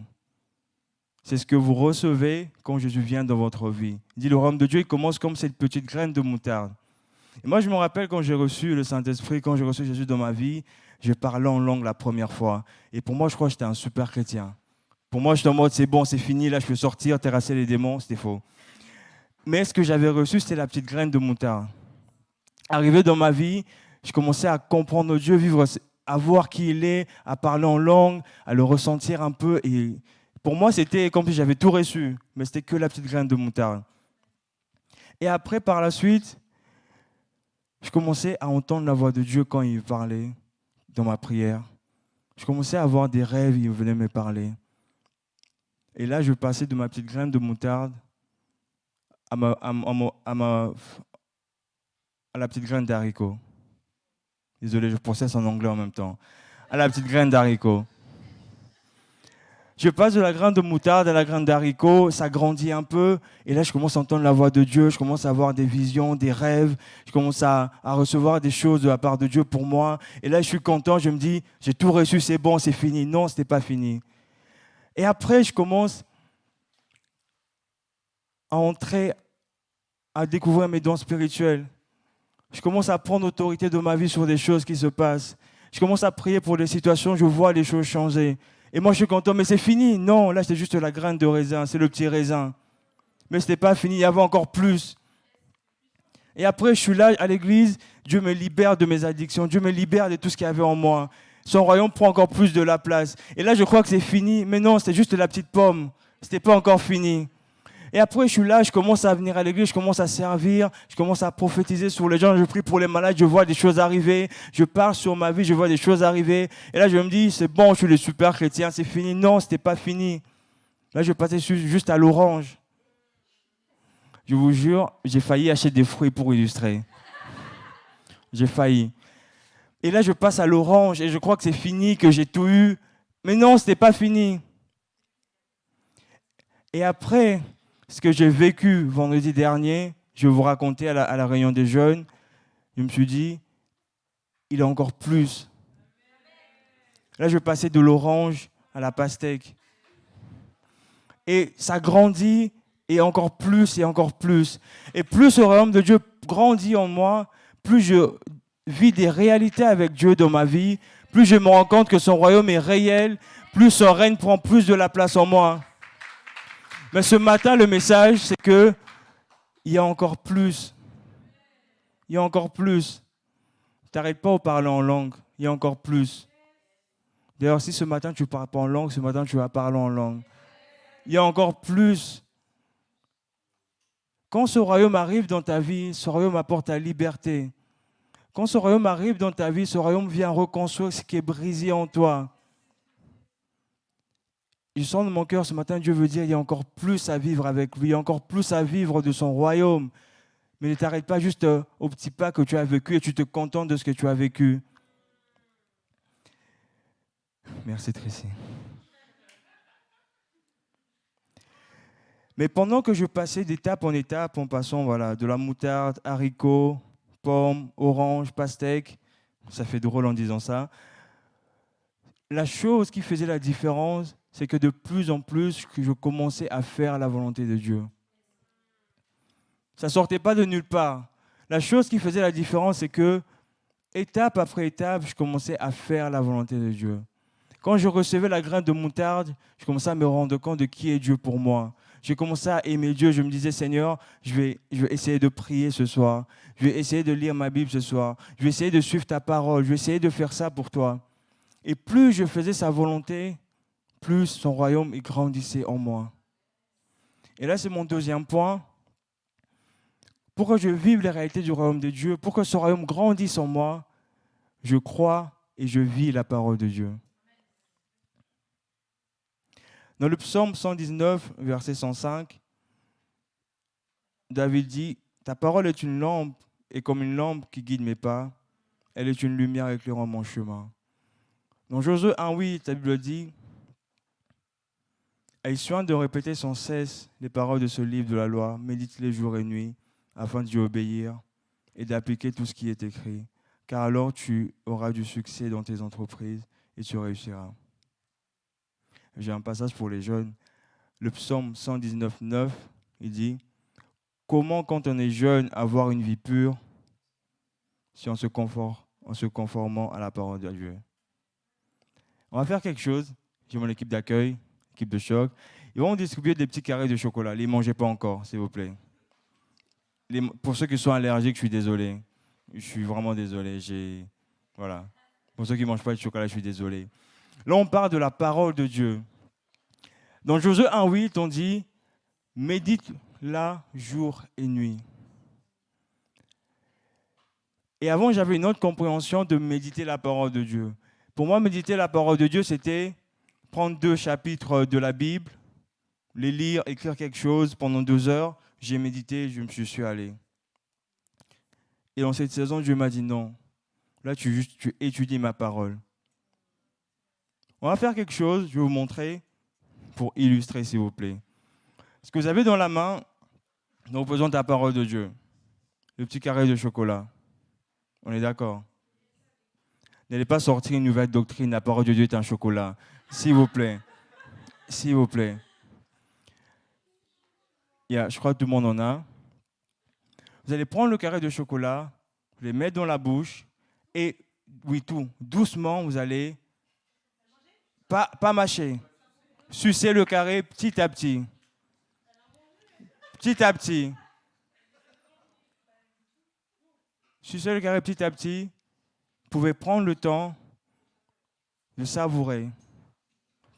C'est ce que vous recevez quand Jésus vient dans votre vie. Il dit, le royaume de Dieu, il commence comme cette petite graine de moutarde. Et moi, je me rappelle quand j'ai reçu le Saint-Esprit, quand j'ai reçu Jésus dans ma vie, je parlais en langue la première fois. Et pour moi, je crois que j'étais un super chrétien. Pour moi, j'étais en mode, c'est bon, c'est fini, là, je peux sortir, terrasser les démons. C'était faux. Mais ce que j'avais reçu, c'était la petite graine de moutarde. Arrivé dans ma vie, je commençais à comprendre Dieu, vivre, à voir qui il est, à parler en langue, à le ressentir un peu. Et pour moi, c'était comme si j'avais tout reçu, mais c'était que la petite graine de moutarde. Et après, par la suite, je commençais à entendre la voix de Dieu quand il parlait dans ma prière. Je commençais à avoir des rêves, il venait me parler. Et là, je passais de ma petite graine de moutarde à la petite graine d'haricot. Désolé, je processe en anglais en même temps. À la petite graine d'haricot. Je passe de la graine de moutarde à la graine d'haricot, ça grandit un peu, et là je commence à entendre la voix de Dieu, je commence à avoir des visions, des rêves, je commence à recevoir des choses de la part de Dieu pour moi, et là je suis content, je me dis, j'ai tout reçu, c'est bon, c'est fini. Non, ce n'était pas fini. Et après, je commence à entrer, à découvrir mes dons spirituels. Je commence à prendre autorité de ma vie sur des choses qui se passent. Je commence à prier pour des situations, je vois les choses changer. Et moi, je suis content, mais c'est fini. Non, là, c'était juste la graine de raisin, c'est le petit raisin. Mais ce n'était pas fini, il y avait encore plus. Et après, je suis là à l'église, Dieu me libère de mes addictions, Dieu me libère de tout ce qu'il y avait en moi. Son royaume prend encore plus de la place. Et là, je crois que c'est fini, mais non, c'était juste la petite pomme. Ce n'était pas encore fini. Et après, je suis là, je commence à venir à l'église, je commence à servir, je commence à prophétiser sur les gens, je prie pour les malades, je vois des choses arriver, je parle sur ma vie, je vois des choses arriver. Et là, je me dis, c'est bon, je suis le super chrétien, c'est fini. Non, ce n'était pas fini. Là, je passais juste à l'orange. Je vous jure, j'ai failli acheter des fruits pour illustrer. J'ai failli. Et là, je passe à l'orange et je crois que c'est fini, que j'ai tout eu. Mais non, ce n'était pas fini. Et après... ce que j'ai vécu vendredi dernier, je vais vous raconter à la réunion des jeunes, je me suis dit, il y a encore plus. Là, je vais passer de l'orange à la pastèque. Et ça grandit, et encore plus, et encore plus. Et plus le royaume de Dieu grandit en moi, plus je vis des réalités avec Dieu dans ma vie, plus je me rends compte que son royaume est réel, plus son règne prend plus de la place en moi. Mais ce matin, le message, c'est qu'il y a encore plus. Il y a encore plus. Tu n'arrêtes pas de parler en langue. Il y a encore plus. D'ailleurs, si ce matin, tu ne parles pas en langue, ce matin, tu vas parler en langue. Il y a encore plus. Quand ce royaume arrive dans ta vie, ce royaume apporte ta liberté. Quand ce royaume arrive dans ta vie, ce royaume vient reconstruire ce qui est brisé en toi. Je sens dans mon cœur ce matin, Dieu veut dire qu'il y a encore plus à vivre avec lui, il y a encore plus à vivre de son royaume. Mais ne t'arrête pas juste au petit pas que tu as vécu et tu te contentes de ce que tu as vécu. Merci Tracy. Mais pendant que je passais d'étape en étape, en passant de la moutarde, haricots, pommes, oranges, pastèques, ça fait drôle en disant ça, la chose qui faisait la différence, c'est que de plus en plus, que je commençais à faire la volonté de Dieu. Ça ne sortait pas de nulle part. La chose qui faisait la différence, c'est que, étape après étape, je commençais à faire la volonté de Dieu. Quand je recevais la graine de moutarde, je commençais à me rendre compte de qui est Dieu pour moi. J'ai commencé à aimer Dieu. Je me disais, Seigneur, je vais essayer de prier ce soir. Je vais essayer de lire ma Bible ce soir. Je vais essayer de suivre ta parole. Je vais essayer de faire ça pour toi. Et plus je faisais sa volonté, plus son royaume il grandissait en moi. Et là, c'est mon deuxième point. Pour que je vive les réalités du royaume de Dieu, pour que ce royaume grandisse en moi, je crois et je vis la parole de Dieu. Dans le psaume 119, verset 105, David dit, « Ta parole est une lampe et comme une lampe qui guide mes pas, elle est une lumière éclairant mon chemin. » Dans Josué 1,8, la Bible dit, « Aie soin de répéter sans cesse les paroles de ce livre de la loi, médite-les jour et nuit, afin d'y obéir et d'appliquer tout ce qui est écrit, car alors tu auras du succès dans tes entreprises et tu réussiras. » J'ai un passage pour les jeunes. Le psaume 119, 9, il dit, « Comment, quand on est jeune, avoir une vie pure si on se conformant à la parole de Dieu ?» On va faire quelque chose. J'ai mon équipe d'accueil, équipe de choc. Ils vont distribuer des petits carrés de chocolat. Ne les mangez pas encore, s'il vous plaît. Pour ceux qui sont allergiques, je suis désolé. Je suis vraiment désolé. Voilà. Pour ceux qui ne mangent pas de chocolat, je suis désolé. Là, on parle de la parole de Dieu. Dans Josué 1,8, on dit « Médite-la jour et nuit ». Et avant, j'avais une autre compréhension de méditer la parole de Dieu. Pour moi, méditer la parole de Dieu, c'était prendre 2 chapitres de la Bible, les lire, écrire quelque chose pendant 2 heures. J'ai médité, je me suis allé. Et dans cette saison, Dieu m'a dit non. Là, tu étudies ma parole. On va faire quelque chose, je vais vous montrer pour illustrer, s'il vous plaît. Ce que vous avez dans la main, nous représente la parole de Dieu. Le petit carré de chocolat. On est d'accord? N'allez pas sortir une nouvelle doctrine, la parole de Dieu est un chocolat. S'il vous plaît. S'il vous plaît. Je crois que tout le monde en a. Vous allez prendre le carré de chocolat, vous les mettre dans la bouche et, oui, tout, doucement, vous allez, pas mâcher, sucer le carré petit à petit. Petit à petit. Sucer le carré petit à petit. Vous pouvez prendre le temps de savourer.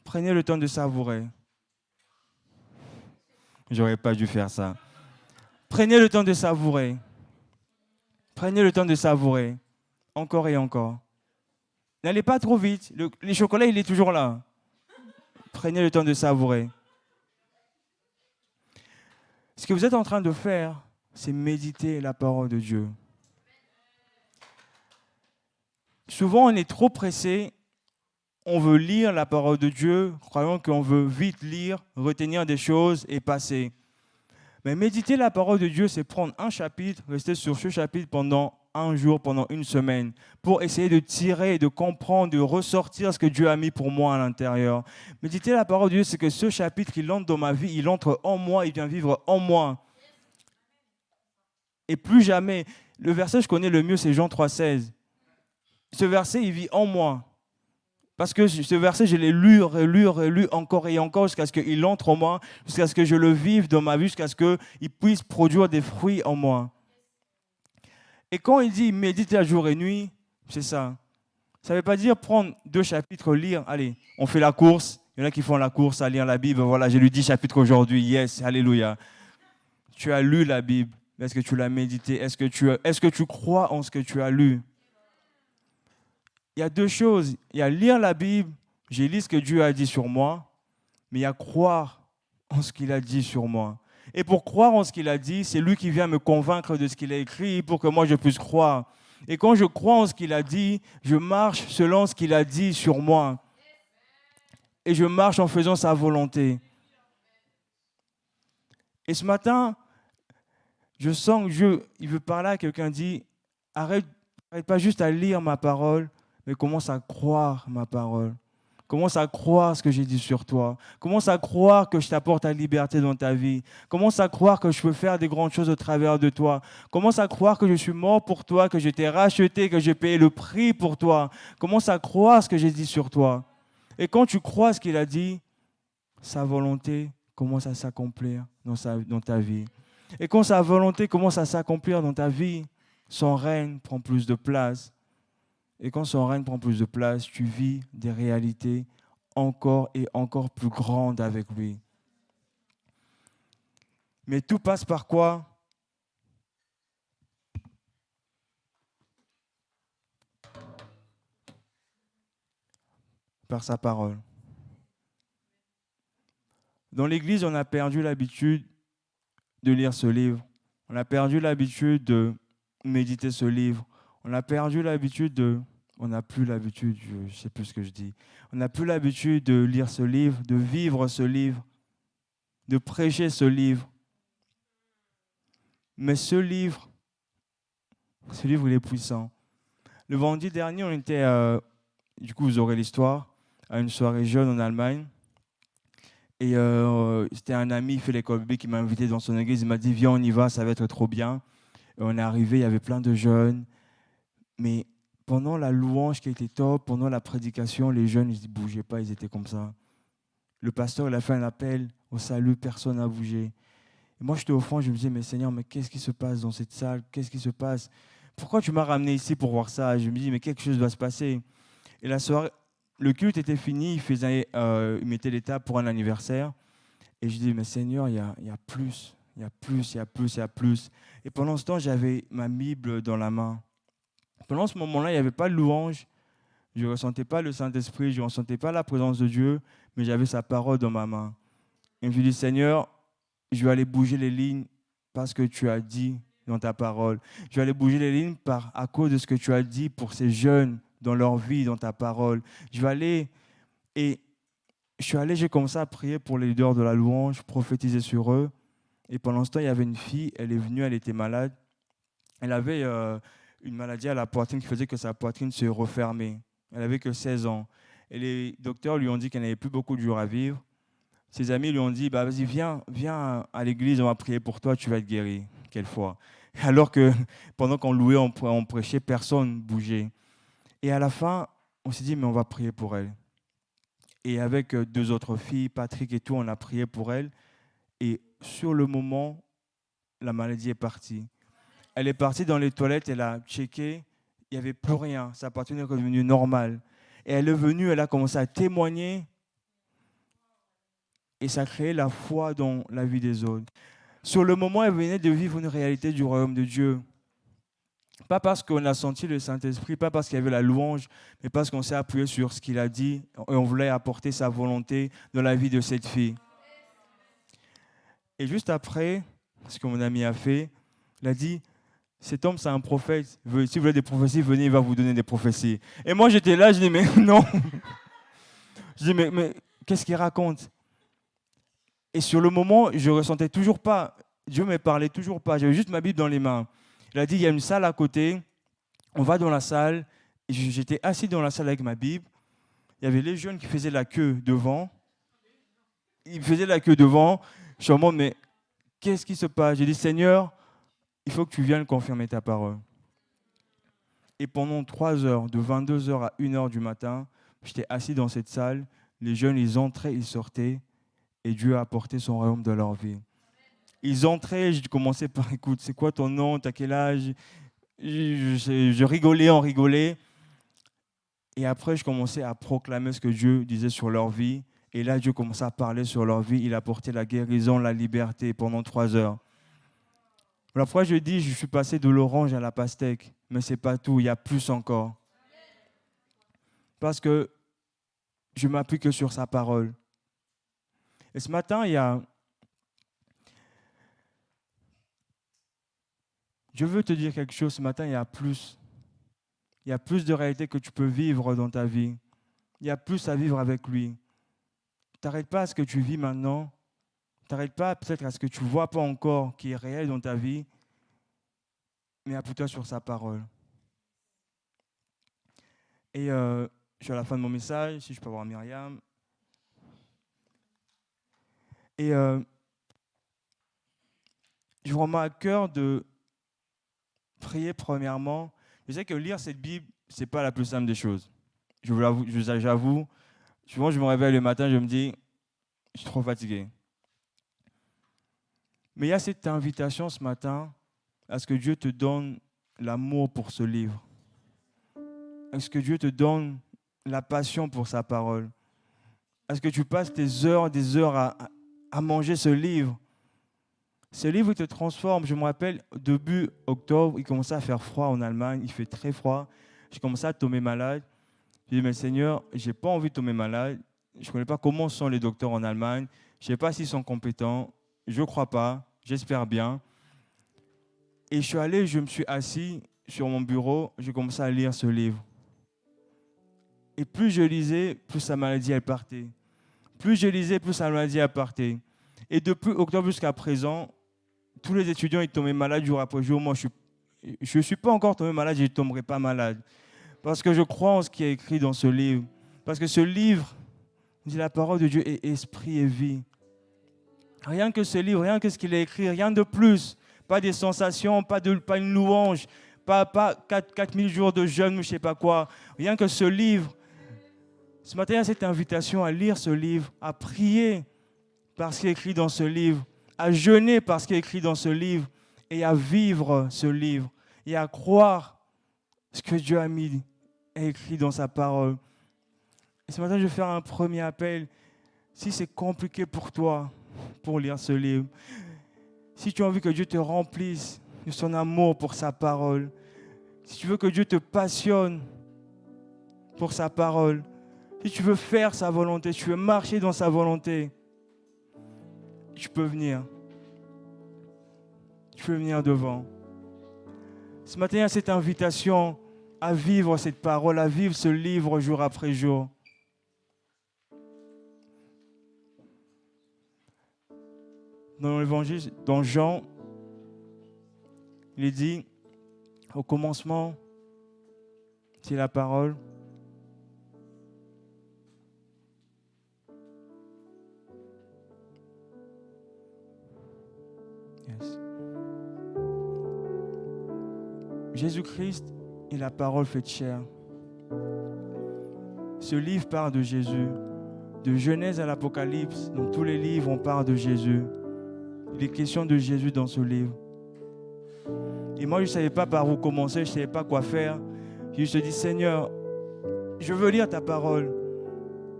Prenez le temps de savourer. J'aurais pas dû faire ça. Prenez le temps de savourer. Prenez le temps de savourer. Encore et encore. N'allez pas trop vite. Le chocolat, il est toujours là. Prenez le temps de savourer. Ce que vous êtes en train de faire, c'est méditer la parole de Dieu. Souvent, on est trop pressé. On veut lire la parole de Dieu, croyant qu'on veut vite lire, retenir des choses et passer. Mais méditer la parole de Dieu, c'est prendre un chapitre, rester sur ce chapitre pendant un jour, pendant une semaine, pour essayer de tirer, de comprendre, de ressortir ce que Dieu a mis pour moi à l'intérieur. Méditer la parole de Dieu, c'est que ce chapitre, il entre dans ma vie, il entre en moi, il vient vivre en moi. Et plus jamais, le verset que je connais le mieux, c'est Jean 3,16. Ce verset, il vit en moi. Parce que ce verset, je l'ai lu, relu, encore et encore, jusqu'à ce qu'il entre en moi, jusqu'à ce que je le vive dans ma vie, jusqu'à ce qu'il puisse produire des fruits en moi. Et quand il dit méditer à jour et nuit, c'est ça. Ça ne veut pas dire prendre 2 chapitres, lire. Allez, on fait la course. Il y en a qui font la course à lire la Bible. Voilà, j'ai lu 10 chapitres aujourd'hui. Yes, alléluia. Tu as lu la Bible. Est-ce que tu l'as médité? Est-ce que tu crois en ce que tu as lu? Il y a 2 choses. Il y a lire la Bible, j'ai lu ce que Dieu a dit sur moi, mais il y a croire en ce qu'il a dit sur moi. Et pour croire en ce qu'il a dit, c'est lui qui vient me convaincre de ce qu'il a écrit pour que moi je puisse croire. Et quand je crois en ce qu'il a dit, je marche selon ce qu'il a dit sur moi. Et je marche en faisant sa volonté. Et ce matin, je sens que Dieu, il veut parler à quelqu'un, dit, arrête pas juste à lire ma parole, mais commence à croire ma parole. Commence à croire ce que j'ai dit sur toi. Commence à croire que je t'apporte la liberté dans ta vie. Commence à croire que je peux faire des grandes choses au travers de toi. Commence à croire que je suis mort pour toi, que je t'ai racheté, que j'ai payé le prix pour toi. Commence à croire ce que j'ai dit sur toi. Et quand tu crois ce qu'il a dit, sa volonté commence à s'accomplir dans ta vie. Et quand sa volonté commence à s'accomplir dans ta vie, son règne prend plus de place. Et quand son règne prend plus de place, tu vis des réalités encore et encore plus grandes avec lui. Mais tout passe par quoi? Par sa parole. Dans l'Église, on a perdu l'habitude de lire ce livre. On a perdu l'habitude de méditer ce livre. On a perdu l'habitude de... On n'a plus l'habitude, je ne sais plus ce que je dis. On n'a plus l'habitude de lire ce livre, de vivre ce livre, de prêcher ce livre. Mais ce livre, il est puissant. Le vendredi dernier, on était, du coup vous aurez l'histoire, à une soirée jeune en Allemagne. Et c'était un ami, Philippe Colby, qui m'a invité dans son église. Il m'a dit, viens, on y va, ça va être trop bien. Et on est arrivé, il y avait plein de jeunes. Mais pendant la louange qui était top, pendant la prédication, les jeunes, ils ne bougeaient pas, ils étaient comme ça. Le pasteur, il a fait un appel au salut, personne n'a bougé. Et moi, j'étais au fond, je me disais, mais Seigneur, mais qu'est-ce qui se passe dans cette salle? Qu'est-ce qui se passe? Pourquoi tu m'as ramené ici pour voir ça? Je me dis, mais quelque chose doit se passer. Et la soirée, le culte était fini, il mettait les tables pour un anniversaire. Et je dis, mais Seigneur, il y a plus, il y a plus, il y a plus, il y a plus. Et pendant ce temps, j'avais ma Bible dans la main. Pendant ce moment-là, il n'y avait pas de louange. Je ne ressentais pas le Saint-Esprit, je ne ressentais pas la présence de Dieu, mais j'avais sa parole dans ma main. Et je me suis dit, Seigneur, je vais aller bouger les lignes parce que tu as dit dans ta parole. Je vais aller bouger les lignes à cause de ce que tu as dit pour ces jeunes dans leur vie, dans ta parole. Je vais aller et je suis allé, j'ai commencé à prier pour les leaders de la louange, prophétiser sur eux. Et pendant ce temps, il y avait une fille, elle est venue, elle était malade. Elle avait une maladie à la poitrine qui faisait que sa poitrine se refermait. Elle n'avait que 16 ans. Et les docteurs lui ont dit qu'elle n'avait plus beaucoup de jours à vivre. Ses amis lui ont dit, bah, vas-y, viens à l'église, on va prier pour toi, tu vas être guéri. Quelle foi. Alors que pendant qu'on louait, on prêchait, personne ne bougeait. Et à la fin, on s'est dit, mais on va prier pour elle. Et avec deux autres filles, Patrick et tout, on a prié pour elle. Et sur le moment, la maladie est partie. Elle est partie dans les toilettes, elle a checké, il n'y avait plus rien. Sa poitrine est redevenue normale. Et elle est venue, elle a commencé à témoigner. Et ça a créé la foi dans la vie des autres. Sur le moment, elle venait de vivre une réalité du royaume de Dieu. Pas parce qu'on a senti le Saint-Esprit, pas parce qu'il y avait la louange, mais parce qu'on s'est appuyé sur ce qu'il a dit et on voulait apporter sa volonté dans la vie de cette fille. Et juste après, ce que mon ami a fait, il a dit, cet homme, c'est un prophète. Si vous voulez des prophéties, venez, il va vous donner des prophéties. Et moi, j'étais là, je dis, mais non. Je dis, mais qu'est-ce qu'il raconte? Et sur le moment, je ne ressentais toujours pas, Dieu ne me parlait toujours pas, j'avais juste ma Bible dans les mains. Il a dit, il y a une salle à côté, on va dans la salle. Et j'étais assis dans la salle avec ma Bible. Il y avait les jeunes qui faisaient la queue devant. Ils faisaient la queue devant. Je suis en mode, mais qu'est-ce qui se passe? J'ai dit, Seigneur, il faut que tu viennes confirmer ta parole. Et pendant 3 heures, de 22 heures à 1 heure du matin, j'étais assis dans cette salle. Les jeunes, ils entraient, ils sortaient. Et Dieu a apporté son royaume dans leur vie. Ils entraient, j'ai commencé par, écoute, c'est quoi ton nom, t'as quel âge? Je rigolais, on rigolait. Et après, je commençais à proclamer ce que Dieu disait sur leur vie. Et là, Dieu commençait à parler sur leur vie. Il a apporté la guérison, la liberté pendant 3 heures. La fois, je dis, je suis passé de l'orange à la pastèque. Mais ce n'est pas tout, il y a plus encore. Parce que je ne m'appuie que sur sa parole. Et ce matin, je veux te dire quelque chose. Ce matin, il y a plus. Il y a plus de réalité que tu peux vivre dans ta vie. Il y a plus à vivre avec lui. T'arrêtes pas à ce que tu vis maintenant. T'arrêtes pas peut-être à ce que tu ne vois pas encore qui est réel dans ta vie. Mais appuie-toi sur sa parole. Et Je suis à la fin de mon message, si je peux avoir Myriam. Et j'ai vraiment à cœur de prier premièrement. Je sais que lire cette Bible, ce n'est pas la plus simple des choses. J'avoue, souvent je me réveille le matin, je me dis, je suis trop fatigué. Mais il y a cette invitation ce matin à ce que Dieu te donne l'amour pour ce livre. À ce que Dieu te donne la passion pour sa parole. À ce que tu passes des heures à manger ce livre. Ce livre, il te transforme. Je me rappelle, début octobre, il commençait à faire froid en Allemagne. Il fait très froid. J'ai commencé à tomber malade. J'ai dit, mais Seigneur, je n'ai pas envie de tomber malade. Je ne connais pas comment sont les docteurs en Allemagne. Je ne sais pas s'ils sont compétents. Je ne crois pas. J'espère bien. Et je suis allé, je me suis assis sur mon bureau. J'ai commencé à lire ce livre. Et plus je lisais, plus sa maladie, elle partait. Plus je lisais, plus sa maladie, elle partait. Et depuis octobre jusqu'à présent, tous les étudiants, ils tombaient malades jour après jour. Moi, je ne suis pas encore tombé malade, je ne tomberai pas malade. Parce que je crois en ce qui est écrit dans ce livre. Parce que ce livre, dit la parole de Dieu est esprit et vie. Rien que ce livre, rien que ce qu'il a écrit, rien de plus. Pas des sensations, pas une louange, pas 4000 jours de jeûne, je ne sais pas quoi. Rien que ce livre. Ce matin, il y a cette invitation à lire ce livre, à prier par ce qui est écrit dans ce livre, à jeûner par ce qui est écrit dans ce livre et à vivre ce livre et à croire ce que Dieu a écrit dans sa parole. Et ce matin, je vais faire un premier appel. Si c'est compliqué pour toi pour lire ce livre, si tu as envie que Dieu te remplisse de son amour pour sa parole, si tu veux que Dieu te passionne pour sa parole, si tu veux faire sa volonté, tu veux marcher dans sa volonté, tu peux venir. Tu peux venir devant. Ce matin, il y a cette invitation à vivre cette parole, à vivre ce livre jour après jour. Dans l'évangile, dans Jean, il est dit, au commencement, c'est la parole. Yes. Jésus-Christ est la parole faite chair. Ce livre parle de Jésus. De Genèse à l'Apocalypse, dans tous les livres, on parle de Jésus. Il est question de Jésus dans ce livre. Et moi, je ne savais pas par où commencer, je ne savais pas quoi faire. Je me suis dit, Seigneur, je veux lire ta parole,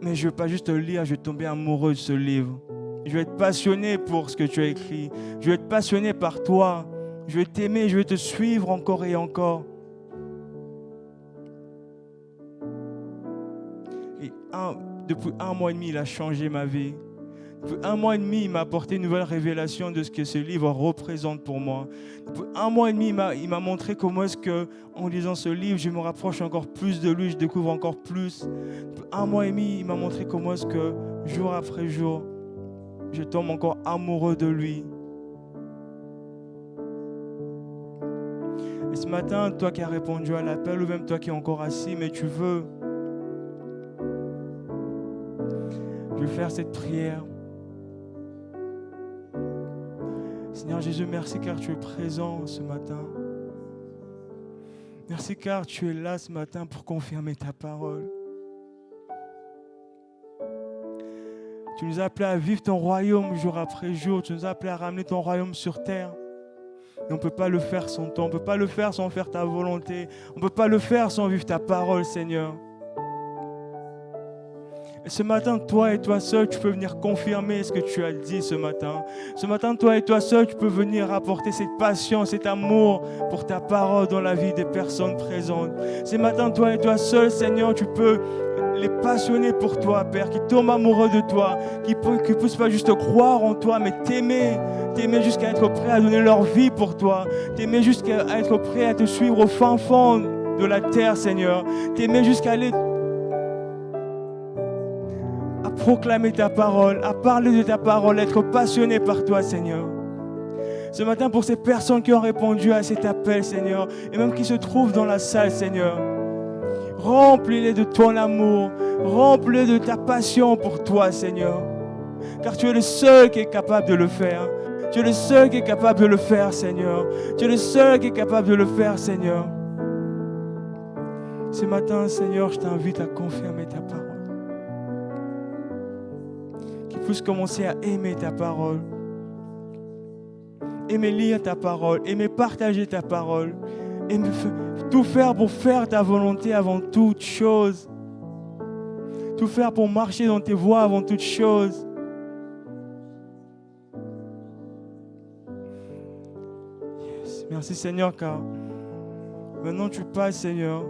mais je ne veux pas juste lire, je vais tomber amoureux de ce livre. Je vais être passionné pour ce que tu as écrit. Je vais être passionné par toi. Je vais t'aimer, je vais te suivre encore et encore. Et depuis 1 mois et demi, il a changé ma vie. Depuis 1 mois et demi, il m'a apporté une nouvelle révélation de ce que ce livre représente pour moi. Depuis 1 mois et demi, il m'a montré comment est-ce qu'en lisant ce livre, je me rapproche encore plus de lui, je découvre encore plus. Depuis 1 mois et demi, il m'a montré comment est-ce que jour après jour, je tombe encore amoureux de lui. Et ce matin, toi qui as répondu à l'appel, ou même toi qui es encore assis, mais tu veux, je vais faire cette prière. Seigneur Jésus, merci car tu es présent ce matin. Merci car tu es là ce matin pour confirmer ta parole. Tu nous as appelés à vivre ton royaume jour après jour. Tu nous as appelés à ramener ton royaume sur terre. Et on ne peut pas le faire sans toi. On ne peut pas le faire sans faire ta volonté. On ne peut pas le faire sans vivre ta parole, Seigneur. Et ce matin, toi et toi seul, tu peux venir confirmer ce que tu as dit ce matin. Ce matin, toi et toi seul, tu peux venir apporter cette passion, cet amour pour ta parole dans la vie des personnes présentes. Ce matin, toi et toi seul, Seigneur, tu peux les passionner pour toi, Père, qui tombent amoureux de toi, qui ne puissent pas juste croire en toi, mais t'aimer jusqu'à être prêt à donner leur vie pour toi, t'aimer jusqu'à être prêt à te suivre au fin fond de la terre, Seigneur, t'aimer jusqu'à aller à proclamer ta parole, à parler de ta parole, être passionné par toi, Seigneur. Ce matin, pour ces personnes qui ont répondu à cet appel, Seigneur, et même qui se trouvent dans la salle, Seigneur, Remplis-les de ton amour. Remplis-les de ta passion pour toi, Seigneur. Car tu es le seul qui est capable de le faire. Tu es le seul qui est capable de le faire, Seigneur. Tu es le seul qui est capable de le faire, Seigneur. Ce matin, Seigneur, je t'invite à confirmer ta parole. Qu'il puisse commencer à aimer ta parole. Aimer lire ta parole. Aimer partager ta parole. Aimer tout faire pour faire ta volonté avant toute chose. Tout faire pour marcher dans tes voies avant toute chose. Yes. Merci Seigneur, car maintenant tu passes, Seigneur.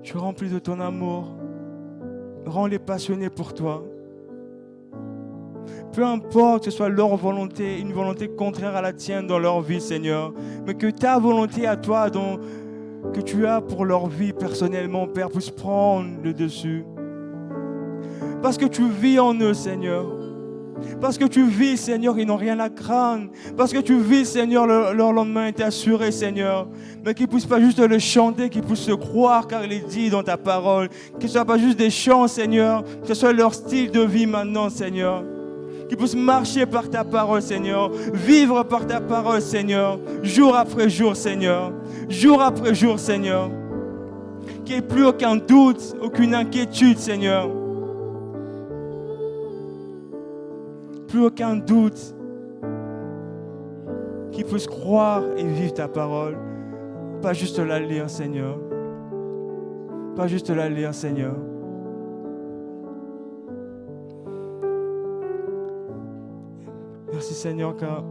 Tu remplis de ton amour. Rends-les passionnés pour toi. Peu importe que ce soit leur volonté, une volonté contraire à la tienne dans leur vie, Seigneur. Mais que ta volonté à toi, que tu as pour leur vie personnellement, Père, puisse prendre le dessus. Parce que tu vis en eux, Seigneur. Parce que tu vis, Seigneur, ils n'ont rien à craindre. Parce que tu vis, Seigneur, leur lendemain est assuré, Seigneur. Mais qu'ils ne puissent pas juste le chanter, qu'ils puissent se croire, car il est dit dans ta parole. Que ce ne soit pas juste des chants, Seigneur. Que ce soit leur style de vie maintenant, Seigneur. Qu'ils puissent marcher par ta parole, Seigneur. Vivre par ta parole, Seigneur. Jour après jour, Seigneur. Jour après jour, Seigneur. Qu'il n'y ait plus aucun doute, aucune inquiétude, Seigneur. Plus aucun doute. Qu'ils puissent croire et vivre ta parole. Pas juste la lire, Seigneur. Pas juste la lire, Seigneur. Merci Seigneur, car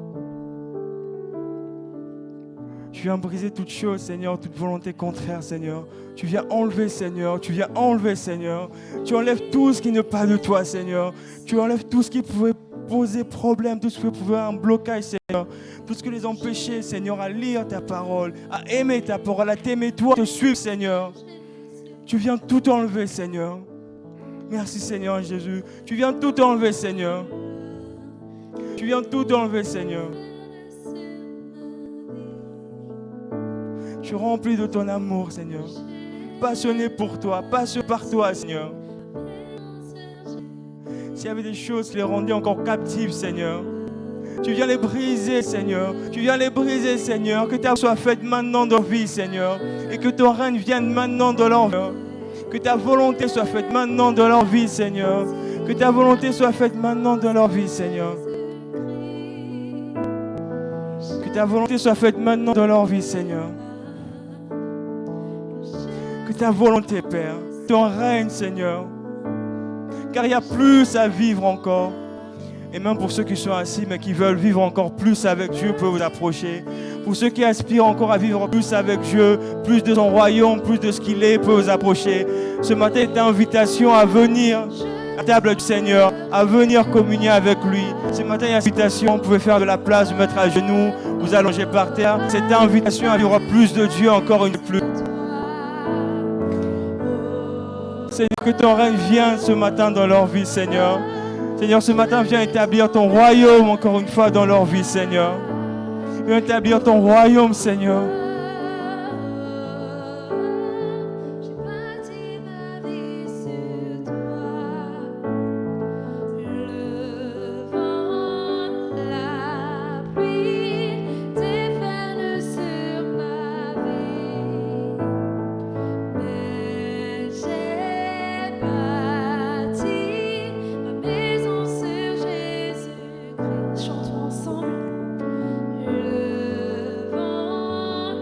tu viens briser toute chose, Seigneur, toute volonté contraire, Seigneur. Tu viens enlever, Seigneur. Tu viens enlever, Seigneur. Tu enlèves tout ce qui n'est pas de toi, Seigneur. Tu enlèves tout ce qui pouvait poser problème, tout ce qui pouvait un blocage, Seigneur. Tout ce qui les empêchait, Seigneur, à lire ta parole, à aimer ta parole, à t'aimer toi, à te suivre, Seigneur. Tu viens tout enlever, Seigneur. Merci, Seigneur Jésus. Tu viens tout enlever, Seigneur. Tu viens tout enlever, Seigneur. Tu remplis de ton amour, Seigneur. Passionné pour toi, passionné par toi, Seigneur. S'il y avait des choses qui les rendaient encore captives, Seigneur, tu viens les briser, Seigneur. Tu viens les briser, Seigneur. Que ta soit faite maintenant dans leur vie, Seigneur. Et que ton règne vienne maintenant dans leur vie. Que ta volonté soit faite maintenant dans leur vie, Seigneur. Que ta volonté soit faite maintenant dans leur vie, Seigneur. Que ta volonté soit faite maintenant dans leur vie, Seigneur. Que ta volonté, Père, ton règne, Seigneur. Car il y a plus à vivre encore. Et même pour ceux qui sont assis, mais qui veulent vivre encore plus avec Dieu, peuvent vous approcher. Pour ceux qui aspirent encore à vivre plus avec Dieu, plus de son royaume, plus de ce qu'il est, peuvent vous approcher. Ce matin est une invitation à venir à la table du Seigneur, à venir communier avec lui. Ce matin, il y a une invitation, vous pouvez faire de la place, vous mettre à genoux, vous allonger par terre. Cette invitation à vivre plus de Dieu, encore une plus. Seigneur, que ton règne vienne ce matin dans leur vie, Seigneur. Seigneur, ce matin, viens établir ton royaume encore une fois dans leur vie, Seigneur. Viens établir ton royaume, Seigneur. Chantons ensemble. Le vent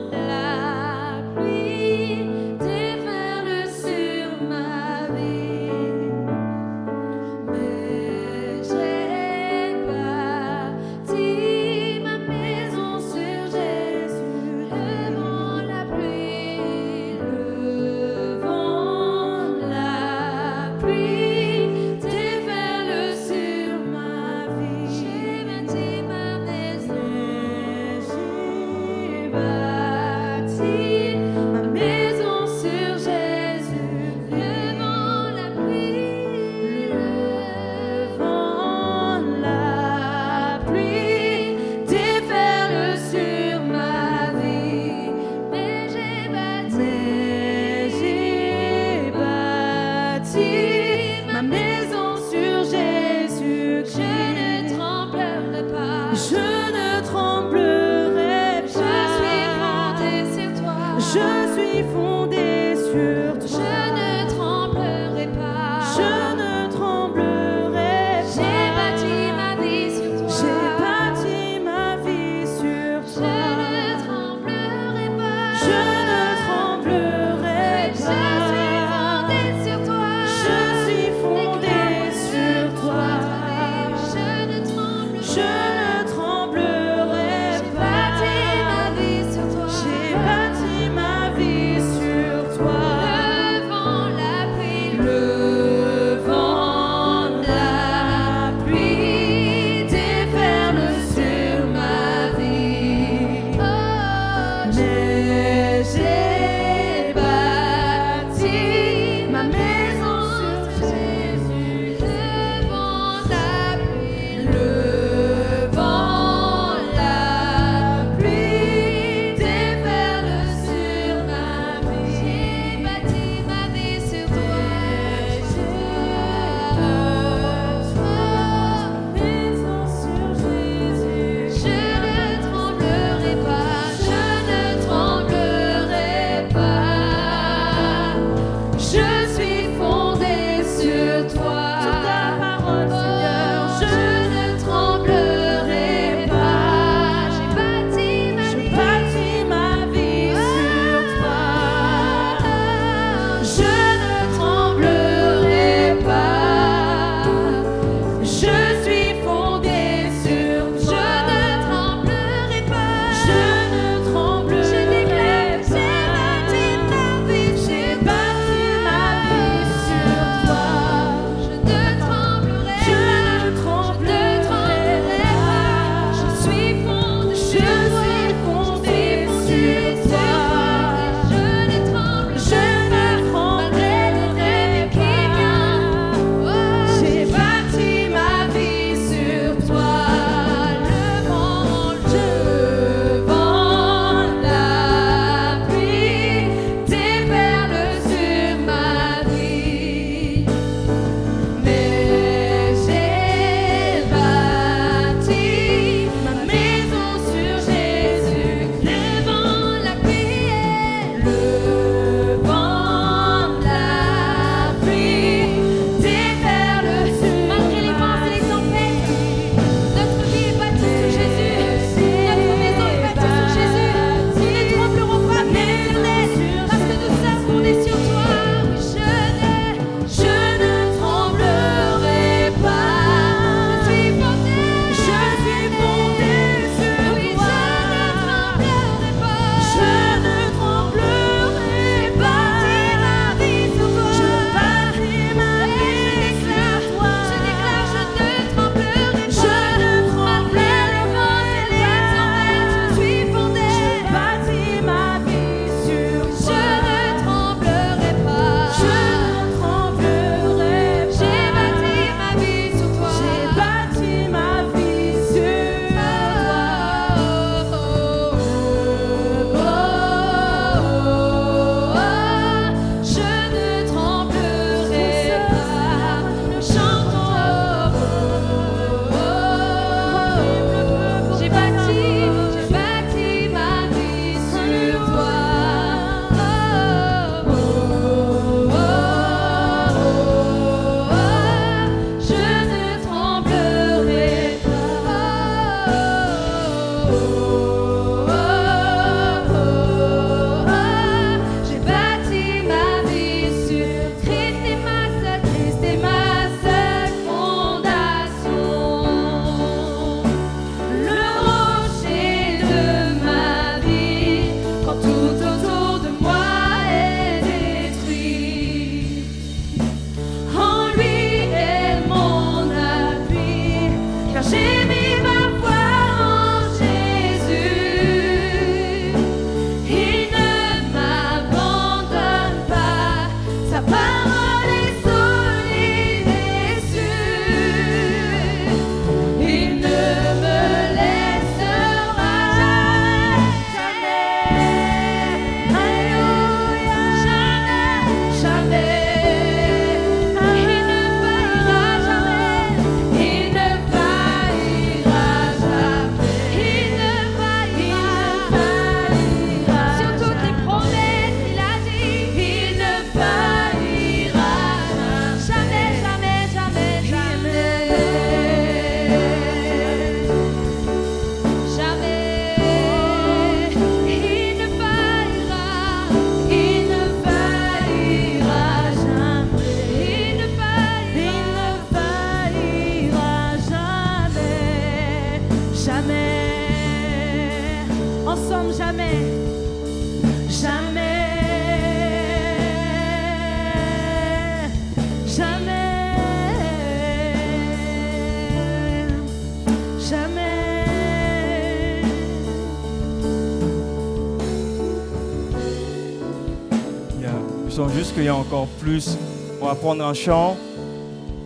juste qu'il y a encore plus. On va prendre un chant,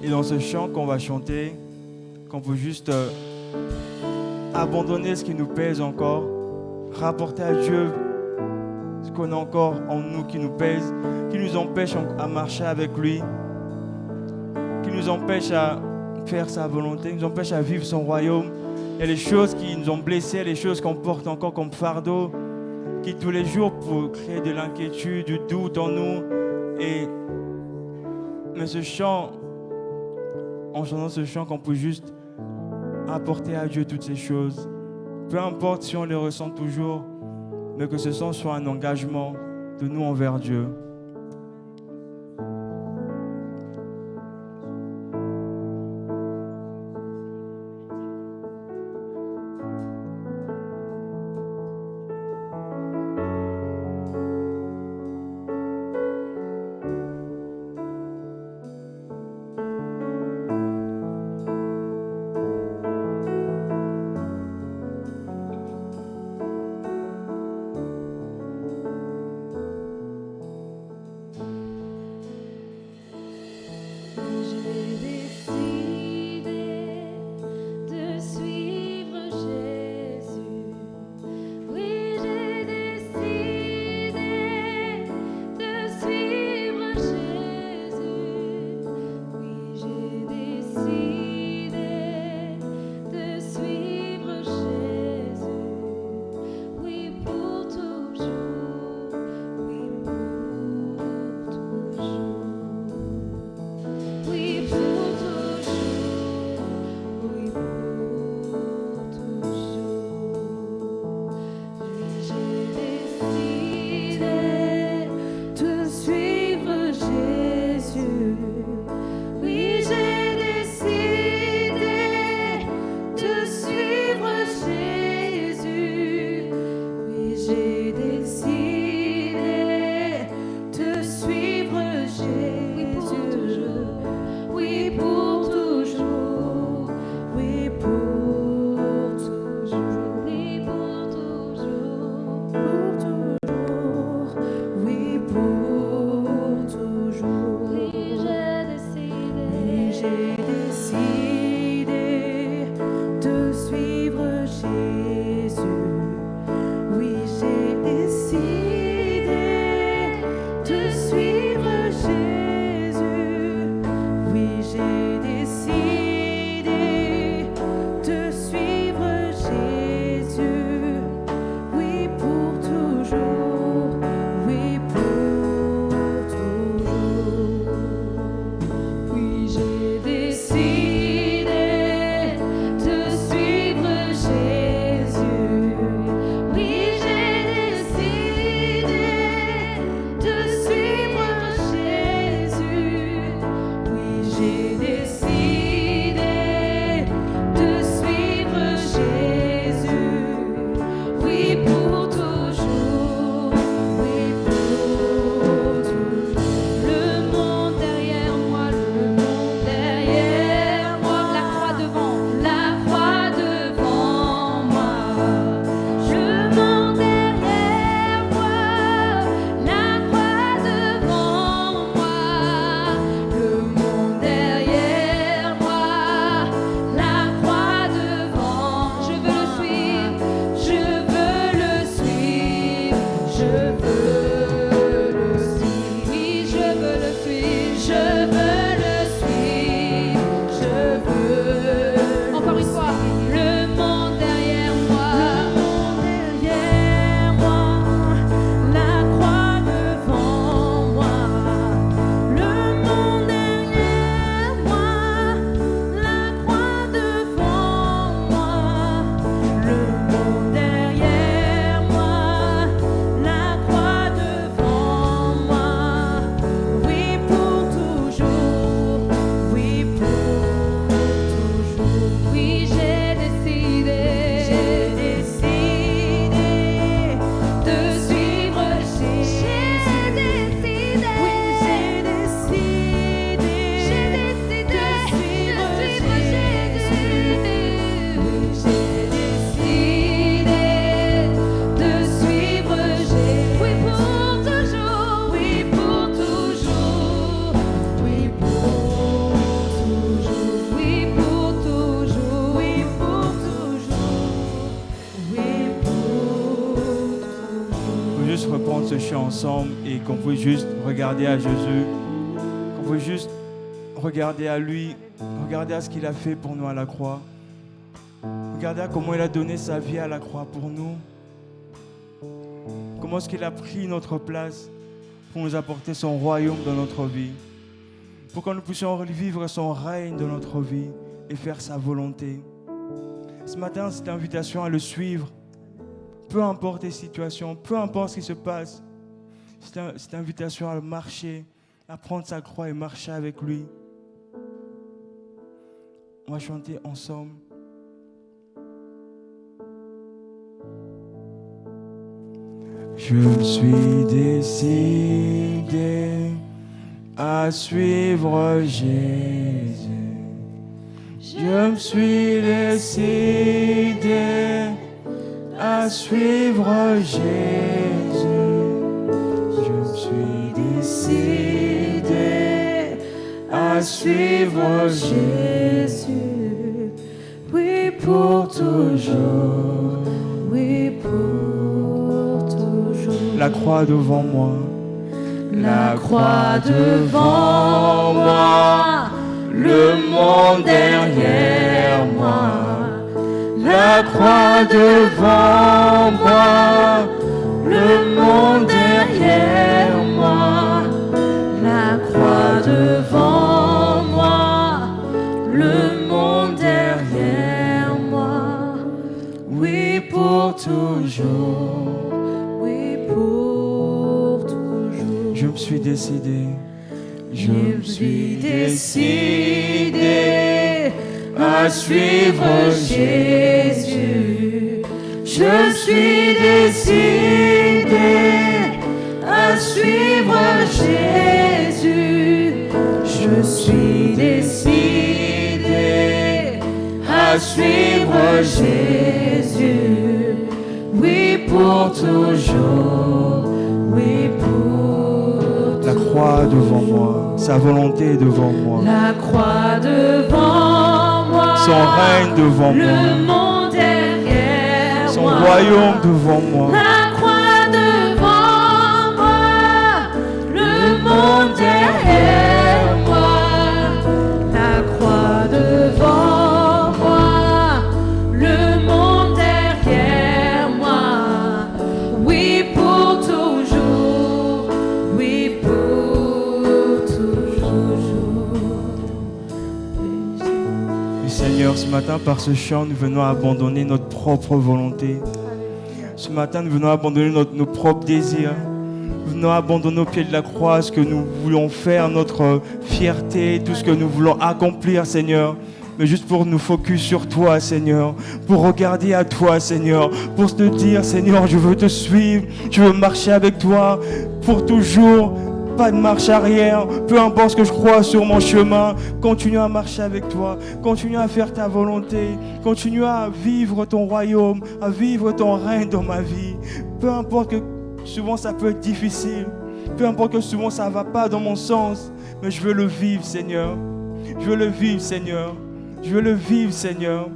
et dans ce chant qu'on va chanter, qu'on peut juste abandonner ce qui nous pèse encore, rapporter à Dieu ce qu'on a encore en nous qui nous pèse, qui nous empêche à marcher avec lui, qui nous empêche à faire sa volonté, qui nous empêche à vivre son royaume. Il y a les choses qui nous ont blessés, les choses qu'on porte encore comme fardeau, qui tous les jours pour créer de l'inquiétude, du doute en nous. Mais ce chant, en chantant ce chant, qu'on peut juste apporter à Dieu toutes ces choses. Peu importe si on les ressent toujours, mais que ce soit un engagement de nous envers Dieu. ensemble et qu'on puisse juste regarder à Jésus, qu'on puisse juste regarder à lui, regarder à ce qu'il a fait pour nous à la croix. Regardez à comment il a donné sa vie à la croix pour nous. Comment est-ce qu'il a pris notre place pour nous apporter son royaume dans notre vie. Pour que nous puissions vivre son règne dans notre vie et faire sa volonté. Ce matin, cette invitation à le suivre. Peu importe les situations, peu importe ce qui se passe. Cette invitation à marcher, à prendre sa croix et marcher avec lui. On va chanter ensemble. Je me suis décidé à suivre Jésus. Je me suis décidé à suivre Jésus. Je me suis décidé à suivre Jésus. Oui, pour toujours. Oui, pour toujours. La croix devant moi. La croix devant moi. Le monde derrière moi. La croix devant moi. Le monde derrière moi. La croix devant moi. Le monde derrière moi. Oui, pour toujours. Oui, pour toujours. Je me suis décidé. Je me suis décidé à suivre Jésus. Je suis décidé à suivre Jésus. Je suis décidé à suivre Jésus. Oui, pour toujours. Oui, pour la croix devant moi, sa volonté devant moi. La croix devant moi. Son règne devant moi. Le monde derrière son moi. Son royaume devant moi. La croix devant moi. Le monde derrière moi. La croix devant moi. Le monde derrière moi. Oui, pour toujours. Oui, pour toujours. Seigneur, ce matin, par ce chant, nous venons abandonner notre propre volonté. Ce matin, nous venons abandonner nos propres désirs. Nous venons abandonner au pied de la croix ce que nous voulons faire, notre fierté, tout ce que nous voulons accomplir, Seigneur. Mais juste pour nous focus sur toi, Seigneur. Pour regarder à toi, Seigneur. Pour te dire, Seigneur, je veux te suivre. Je veux marcher avec toi pour toujours. Pas de marche arrière, peu importe ce que je crois sur mon chemin, continue à marcher avec toi, continue à faire ta volonté, continue à vivre ton royaume, à vivre ton règne dans ma vie. Peu importe que souvent ça peut être difficile, peu importe que souvent ça ne va pas dans mon sens, mais je veux le vivre, Seigneur. Je veux le vivre, Seigneur. Je veux le vivre, Seigneur.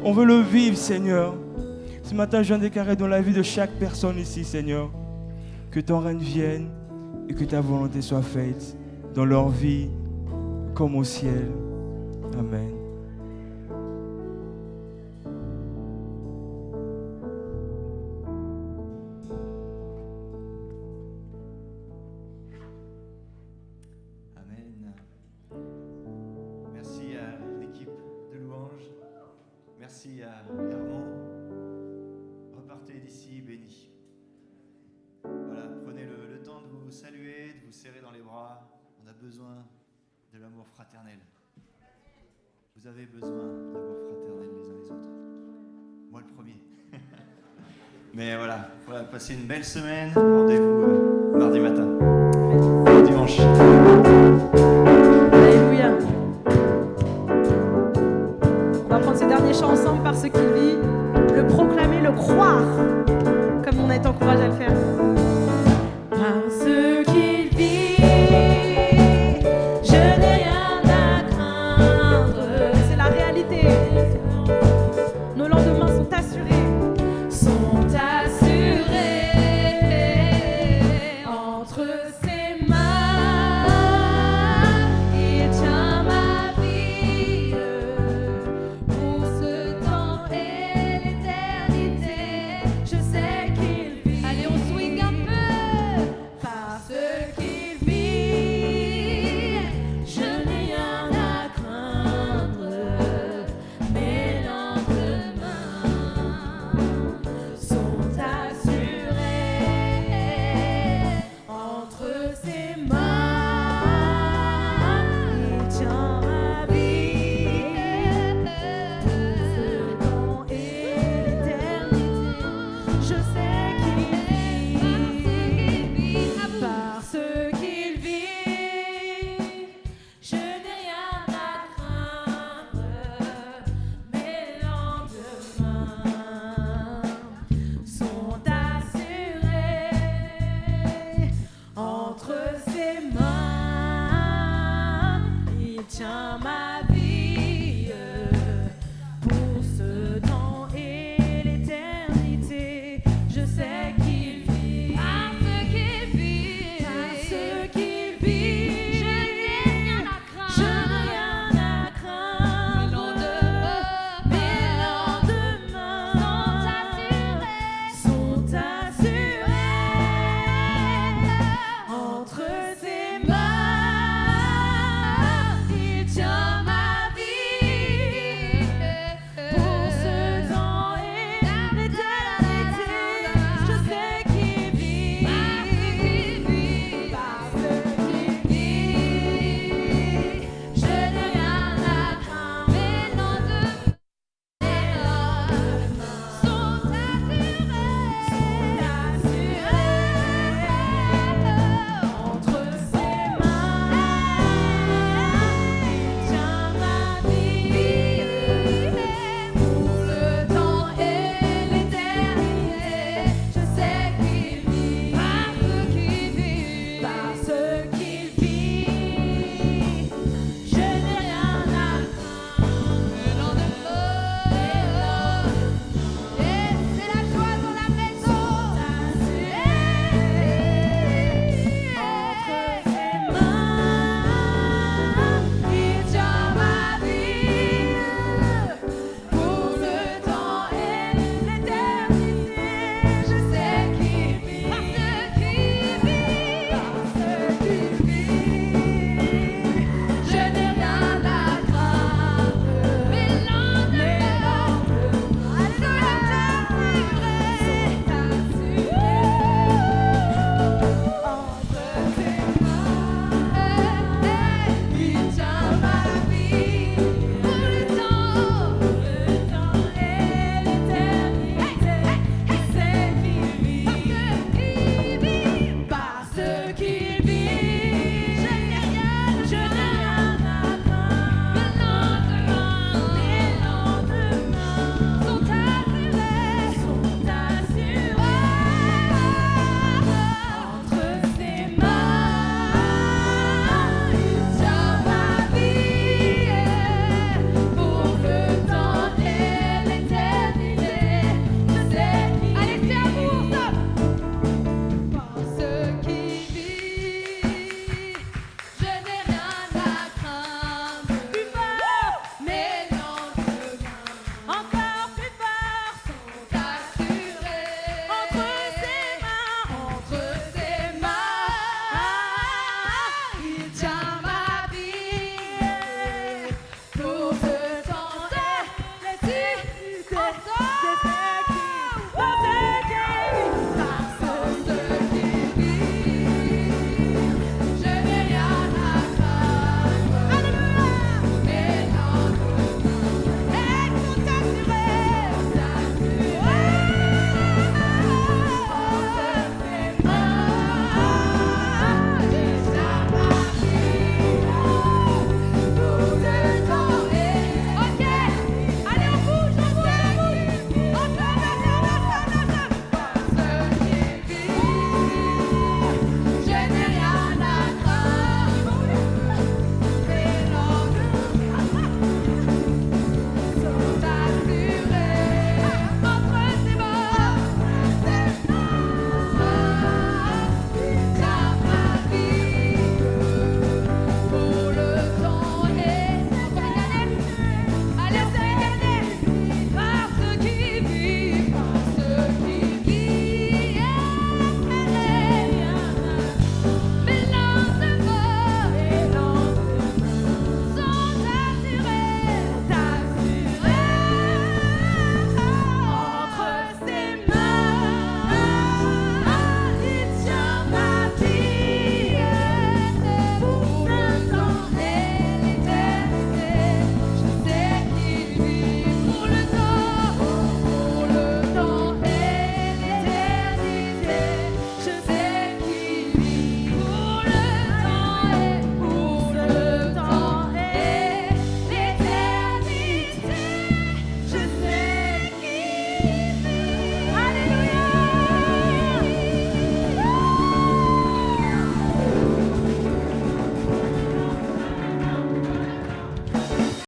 On veut le vivre, Seigneur. Ce matin, je viens déclarer dans la vie de chaque personne ici, Seigneur, que ton règne vienne et que ta volonté soit faite dans leur vie comme au ciel. Amen. Amen. Merci à l'équipe de louanges. Merci à Hermand. Repartez d'ici bénis. Voilà, prenez le temps de vous saluer, de vous serrer dans les bras. On a besoin de l'amour fraternel. Vous avez besoin d'amour fraternel les uns les autres. Moi le premier. Mais voilà, passez une belle semaine. Rendez-vous mardi matin. Dimanche. Alléluia. On va prendre ce dernier chant ensemble parce qu'il dit le proclamer, le croire, comme on a été encouragé à le faire. Parce qu'il vit, je n'ai rien à craindre. C'est la réalité. Nos lendemains sont assurés. Sont assurés en mains, il tient ma